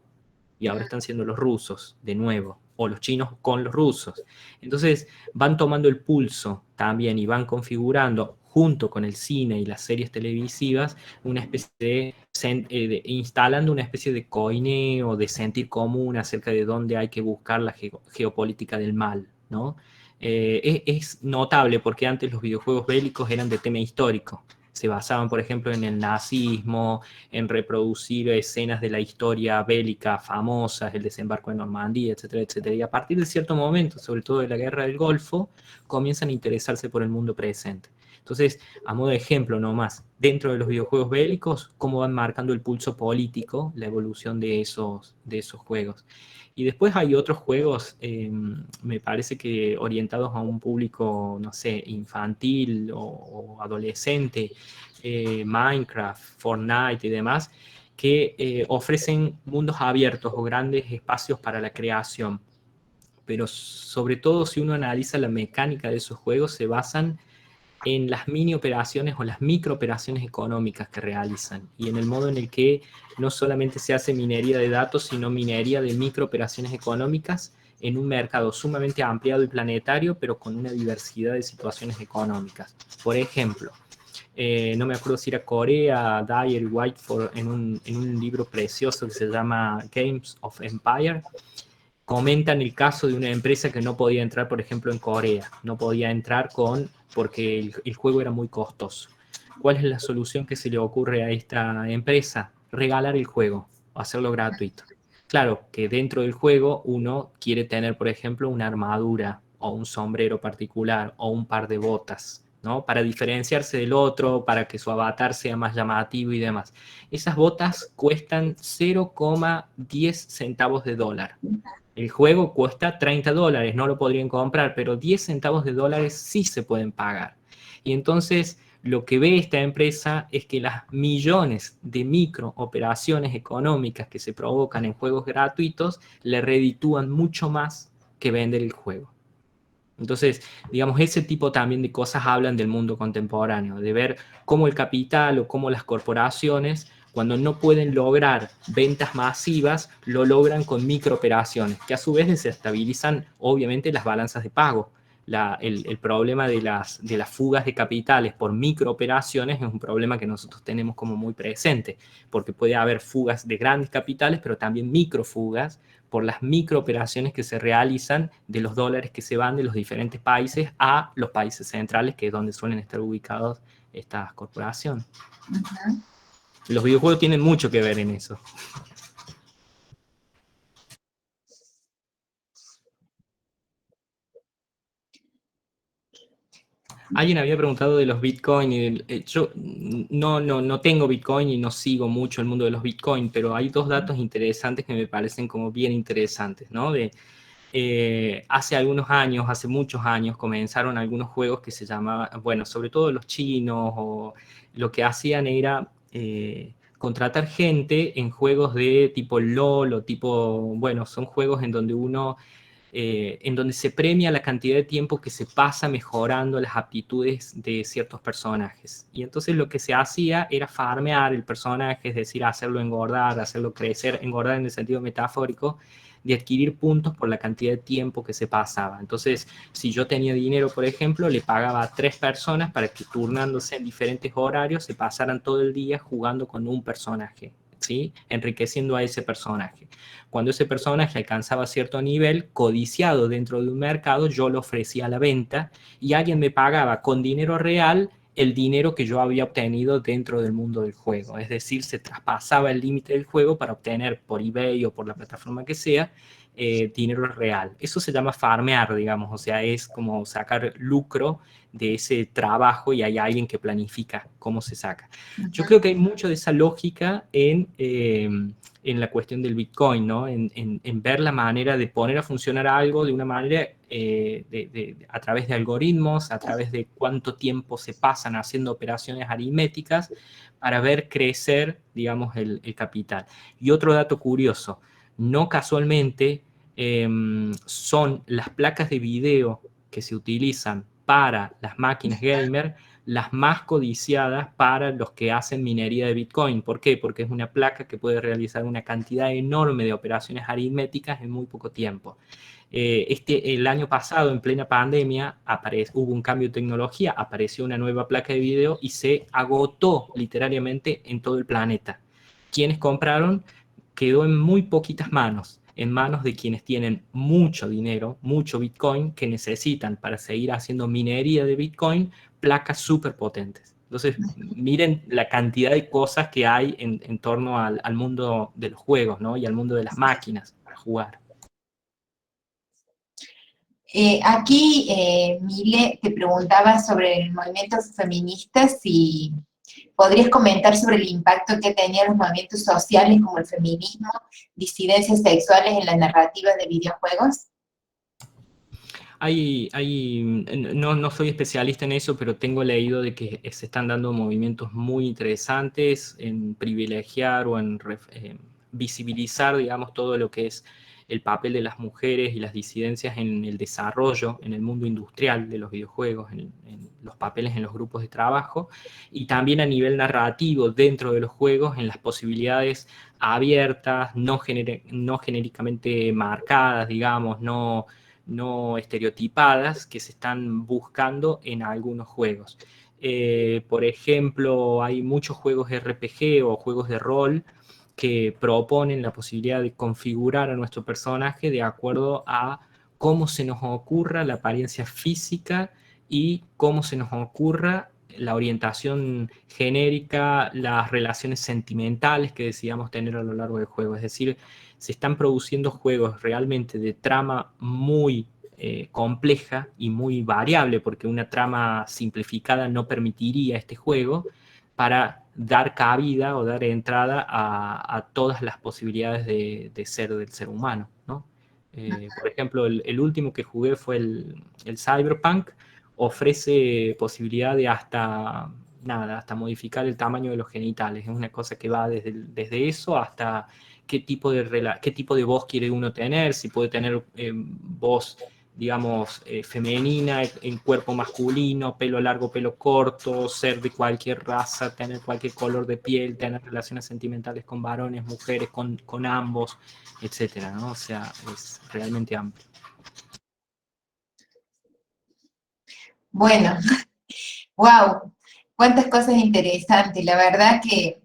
y ahora están siendo los rusos de nuevo, o los chinos con los rusos. Entonces van tomando el pulso también y van configurando, junto con el cine y las series televisivas, una especie instalando una especie de coineo, de sentir común acerca de dónde hay que buscar la geopolítica del mal, ¿no? Es notable porque antes los videojuegos bélicos eran de tema histórico. Se basaban, por ejemplo, en el nazismo, en reproducir escenas de la historia bélica famosas, el desembarco de Normandía, etcétera, etcétera. Y a partir de cierto momento, sobre todo de la Guerra del Golfo, comienzan a interesarse por el mundo presente. Entonces, a modo de ejemplo nomás, dentro de los videojuegos bélicos, cómo van marcando el pulso político, la evolución de esos juegos. Y después hay otros juegos, me parece que orientados a un público, no sé, infantil o adolescente, Minecraft, Fortnite y demás, que ofrecen mundos abiertos o grandes espacios para la creación. Pero sobre todo si uno analiza la mecánica de esos juegos, se basan en las mini operaciones o las micro operaciones económicas que realizan y en el modo en el que no solamente se hace minería de datos, sino minería de micro operaciones económicas en un mercado sumamente ampliado y planetario, pero con una diversidad de situaciones económicas. Por ejemplo, no me acuerdo si era Corea, Dyer y Whiteford, en un libro precioso que se llama Games of Empire, comentan el caso de una empresa que no podía entrar, por ejemplo, en Corea. No podía entrar porque el juego era muy costoso. ¿Cuál es la solución que se le ocurre a esta empresa? Regalar el juego o hacerlo gratuito. Claro que dentro del juego uno quiere tener, por ejemplo, una armadura o un sombrero particular o un par de botas, ¿no? Para diferenciarse del otro, para que su avatar sea más llamativo y demás. Esas botas cuestan 0,10 centavos de dólar. El juego cuesta $30, no lo podrían comprar, pero 10 centavos de dólares sí se pueden pagar. Y entonces lo que ve esta empresa es que las millones de micro operaciones económicas que se provocan en juegos gratuitos le reditúan mucho más que vender el juego. Entonces, digamos, ese tipo también de cosas hablan del mundo contemporáneo, de ver cómo el capital o cómo las corporaciones, cuando no pueden lograr ventas masivas, lo logran con microoperaciones, que a su vez desestabilizan, obviamente, las balanzas de pago. El problema de las fugas de capitales por microoperaciones es un problema que nosotros tenemos como muy presente, porque puede haber fugas de grandes capitales, pero también microfugas por las microoperaciones que se realizan de los dólares que se van de los diferentes países a los países centrales, que es donde suelen estar ubicados estas corporaciones. Uh-huh. Los videojuegos tienen mucho que ver en eso. Alguien había preguntado de los Bitcoin y yo no tengo Bitcoin y no sigo mucho el mundo de los Bitcoin, pero hay dos datos interesantes que me parecen como bien interesantes, ¿no? Hace algunos años, hace muchos años, comenzaron algunos juegos que se llamaban, bueno, sobre todo los chinos, o lo que hacían era contratar gente en juegos de tipo LOL o tipo, bueno, son juegos en donde en donde se premia la cantidad de tiempo que se pasa mejorando las aptitudes de ciertos personajes. Y entonces lo que se hacía era farmear el personaje, es decir, hacerlo engordar, hacerlo crecer, engordar en el sentido metafórico, de adquirir puntos por la cantidad de tiempo que se pasaba. Entonces, si yo tenía dinero, por ejemplo, le pagaba a 3 personas para que turnándose en diferentes horarios se pasaran todo el día jugando con un personaje, ¿sí? Enriqueciendo a ese personaje. Cuando ese personaje alcanzaba cierto nivel, codiciado dentro de un mercado, yo lo ofrecía a la venta y alguien me pagaba con dinero real el dinero que yo había obtenido dentro del mundo del juego. Es decir, se traspasaba el límite del juego para obtener por eBay o por la plataforma que sea dinero real. Eso se llama farmear, digamos, o sea, es como sacar lucro de ese trabajo y hay alguien que planifica cómo se saca. Yo creo que hay mucho de esa lógica en la cuestión del Bitcoin, ¿no? En ver la manera de poner a funcionar algo de una manera a través de algoritmos, a través de cuánto tiempo se pasan haciendo operaciones aritméticas para ver crecer, digamos, el capital. Y otro dato curioso, no casualmente son las placas de video que se utilizan para las máquinas gamer las más codiciadas para los que hacen minería de Bitcoin. ¿Por qué? Porque es una placa que puede realizar una cantidad enorme de operaciones aritméticas en muy poco tiempo. El año pasado, en plena pandemia, hubo un cambio de tecnología, apareció una nueva placa de video y se agotó literalmente en todo el planeta. Quienes compraron quedó en muy poquitas manos, en manos de quienes tienen mucho dinero, mucho Bitcoin, que necesitan para seguir haciendo minería de Bitcoin placas súper potentes. Entonces, miren la cantidad de cosas que hay en torno al mundo de los juegos, ¿no? Y al mundo de las máquinas para jugar. Aquí, Mile, te preguntaba sobre el movimiento feminista, si podrías comentar sobre el impacto que tenían los movimientos sociales como el feminismo, disidencias sexuales en las narrativas de videojuegos. No soy especialista en eso, pero tengo leído de que se están dando movimientos muy interesantes en privilegiar o en visibilizar, digamos, todo lo que es el papel de las mujeres y las disidencias en el desarrollo, en el mundo industrial de los videojuegos, en los papeles en los grupos de trabajo, y también a nivel narrativo dentro de los juegos, en las posibilidades abiertas, no genéricamente marcadas, digamos, no estereotipadas que se están buscando en algunos juegos. Por ejemplo, hay muchos juegos RPG o juegos de rol que proponen la posibilidad de configurar a nuestro personaje de acuerdo a cómo se nos ocurra la apariencia física y cómo se nos ocurra la orientación genérica, las relaciones sentimentales que decidamos tener a lo largo del juego. Es decir, se están produciendo juegos realmente de trama muy compleja y muy variable, porque una trama simplificada no permitiría este juego, para dar cabida o dar entrada a todas las posibilidades de ser del ser humano, ¿no? Por ejemplo, el último que jugué fue el Cyberpunk. Ofrece posibilidad de hasta modificar el tamaño de los genitales. Es una cosa que va desde eso hasta qué tipo de voz quiere uno tener, si puede tener voz, digamos, femenina, en cuerpo masculino, pelo largo, pelo corto, ser de cualquier raza, tener cualquier color de piel, tener relaciones sentimentales con varones, mujeres, con ambos, etcétera, ¿no? O sea, es realmente amplio. Bueno, wow, cuántas cosas interesantes. La verdad que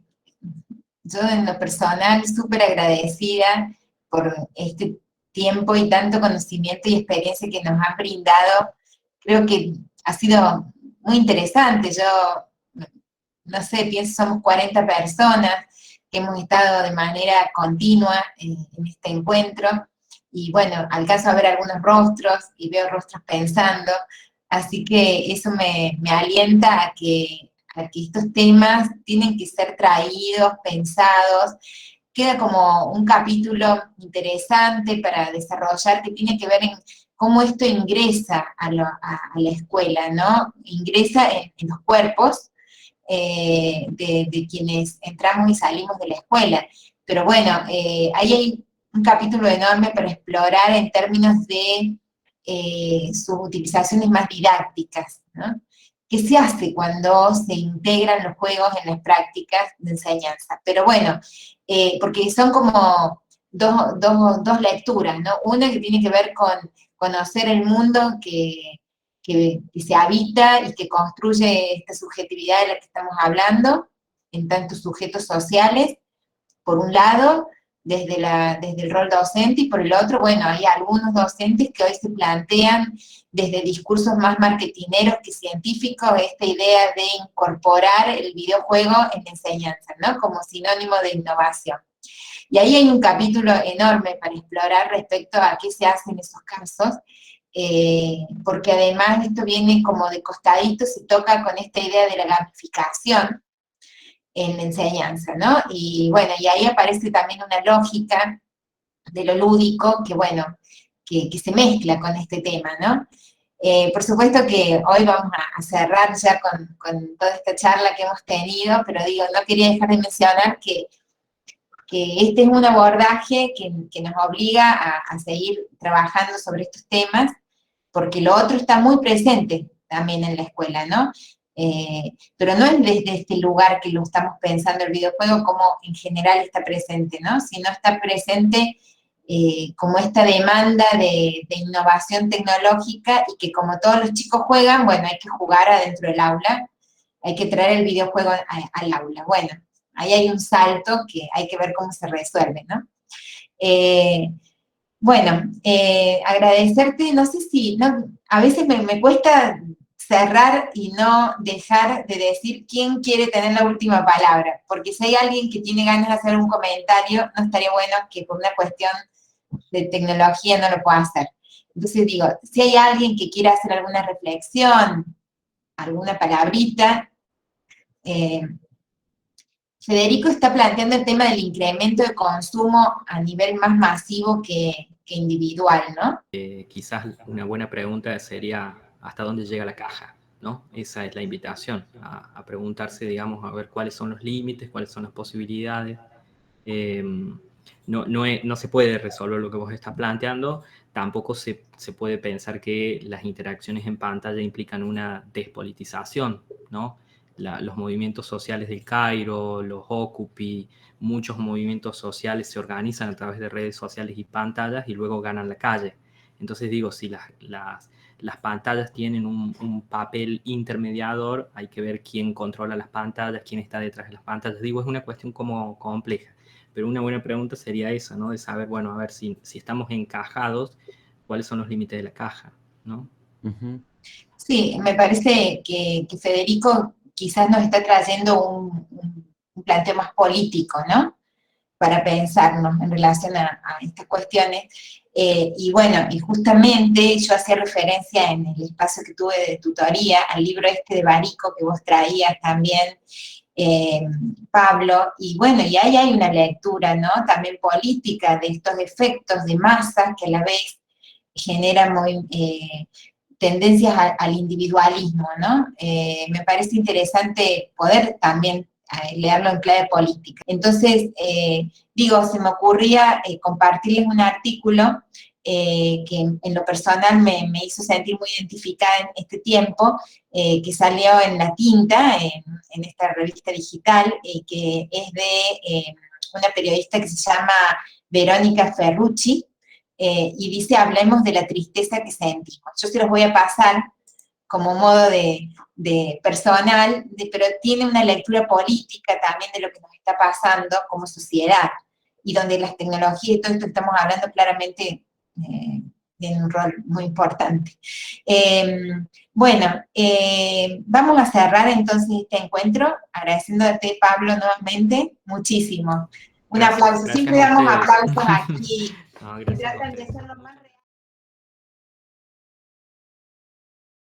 yo en lo personal súper agradecida por este tiempo y tanto conocimiento y experiencia que nos han brindado. Creo que ha sido muy interesante. Yo, no sé, pienso somos 40 personas que hemos estado de manera continua en este encuentro. Y bueno, alcanzo a ver algunos rostros y veo rostros pensando. Así que eso me alienta a que estos temas tienen que ser traídos, pensados. Queda como un capítulo interesante para desarrollar que tiene que ver en cómo esto ingresa a la escuela, ¿no? Ingresa en los cuerpos de quienes entramos y salimos de la escuela. Pero bueno, ahí hay un capítulo enorme para explorar en términos de sus utilizaciones más didácticas, ¿no? ¿Qué se hace cuando se integran los juegos en las prácticas de enseñanza? Pero bueno, porque son como dos lecturas, ¿no? Una que tiene que ver con conocer el mundo que se habita y que construye esta subjetividad de la que estamos hablando, en tantos sujetos sociales, por un lado, desde el rol docente, y por el otro, bueno, hay algunos docentes que hoy se plantean desde discursos más marketineros que científicos esta idea de incorporar el videojuego en la enseñanza, ¿no? Como sinónimo de innovación. Y ahí hay un capítulo enorme para explorar respecto a qué se hace en esos casos, porque además esto viene como de costadito, se toca con esta idea de la gamificación en la enseñanza, ¿no? Y bueno, y ahí aparece también una lógica de lo lúdico que, bueno, que se mezcla con este tema, ¿no? Por supuesto que hoy vamos a cerrar ya con toda esta charla que hemos tenido, pero digo, no quería dejar de mencionar que este es un abordaje que nos obliga a seguir trabajando sobre estos temas, porque lo otro está muy presente también en la escuela, ¿no? Pero no es desde este lugar que lo estamos pensando el videojuego como en general está presente, ¿no? Sino está presente como esta demanda de innovación tecnológica y que como todos los chicos juegan, bueno, hay que jugar adentro del aula, hay que traer el videojuego al aula. Bueno, ahí hay un salto que hay que ver cómo se resuelve, ¿no? Bueno, agradecerte, no sé si, no, a veces me cuesta cerrar y no dejar de decir quién quiere tener la última palabra, porque si hay alguien que tiene ganas de hacer un comentario, no estaría bueno que por una cuestión de tecnología no lo pueda hacer. Entonces digo, si hay alguien que quiera hacer alguna reflexión, alguna palabrita, Federico está planteando el tema del incremento de consumo a nivel más masivo que individual, ¿no? Quizás una buena pregunta sería ¿hasta dónde llega la caja? ¿No? Esa es la invitación, a preguntarse, digamos, a ver cuáles son los límites, cuáles son las posibilidades. No se puede resolver lo que vos estás planteando, tampoco se puede pensar que las interacciones en pantalla implican una despolitización, ¿no? Los movimientos sociales del Cairo, los Occupy, muchos movimientos sociales se organizan a través de redes sociales y pantallas y luego ganan la calle. Entonces digo, si las pantallas tienen un papel intermediador, hay que ver quién controla las pantallas, quién está detrás de las pantallas. Digo, es una cuestión como compleja, pero una buena pregunta sería esa, ¿no? De saber, bueno, a ver si estamos encajados, ¿cuáles son los límites de la caja, ¿no? Sí, me parece que Federico quizás nos está trayendo un planteo más político, ¿no? Para pensarnos en relación a estas cuestiones. Y bueno, y justamente yo hacía referencia en el espacio que tuve de tutoría al libro este de Barico que vos traías también, Pablo, y bueno, y ahí hay una lectura, ¿no? También política de estos efectos de masa que a la vez generan tendencias al individualismo, ¿no? Me parece interesante poder también leerlo en clave política. Entonces, digo, se me ocurría compartirles un artículo que en lo personal me hizo sentir muy identificada en este tiempo, que salió en La Tinta, en esta revista digital, que es de una periodista que se llama Verónica Ferrucci, y dice, hablemos de la tristeza que sentimos. Yo se los voy a pasar como modo de personal, pero tiene una lectura política también de lo que nos está pasando como sociedad, y donde las tecnologías y todo esto que estamos hablando claramente tienen un rol muy importante. Bueno, vamos a cerrar entonces este encuentro, agradeciéndote, Pablo, nuevamente, muchísimo. Un aplauso, siempre damos aplausos aquí. No, gracias. Tratan de hacerlo más